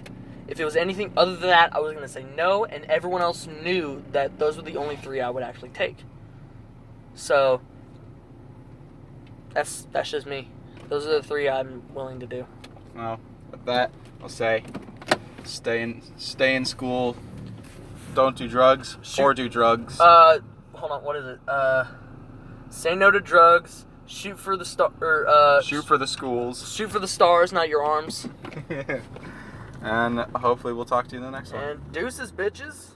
If it was anything other than that, I was going to say no, and everyone else knew that those were the only 3 I would actually take. So, that's just me. Those are the 3 I'm willing to do. Well, with that, I'll say, stay in school, don't do drugs, or do drugs. Hold on, what is it? Say no to drugs, shoot for the shoot for the schools. Shoot for the stars, not your arms. And hopefully we'll talk to you in the next one. And deuces, bitches.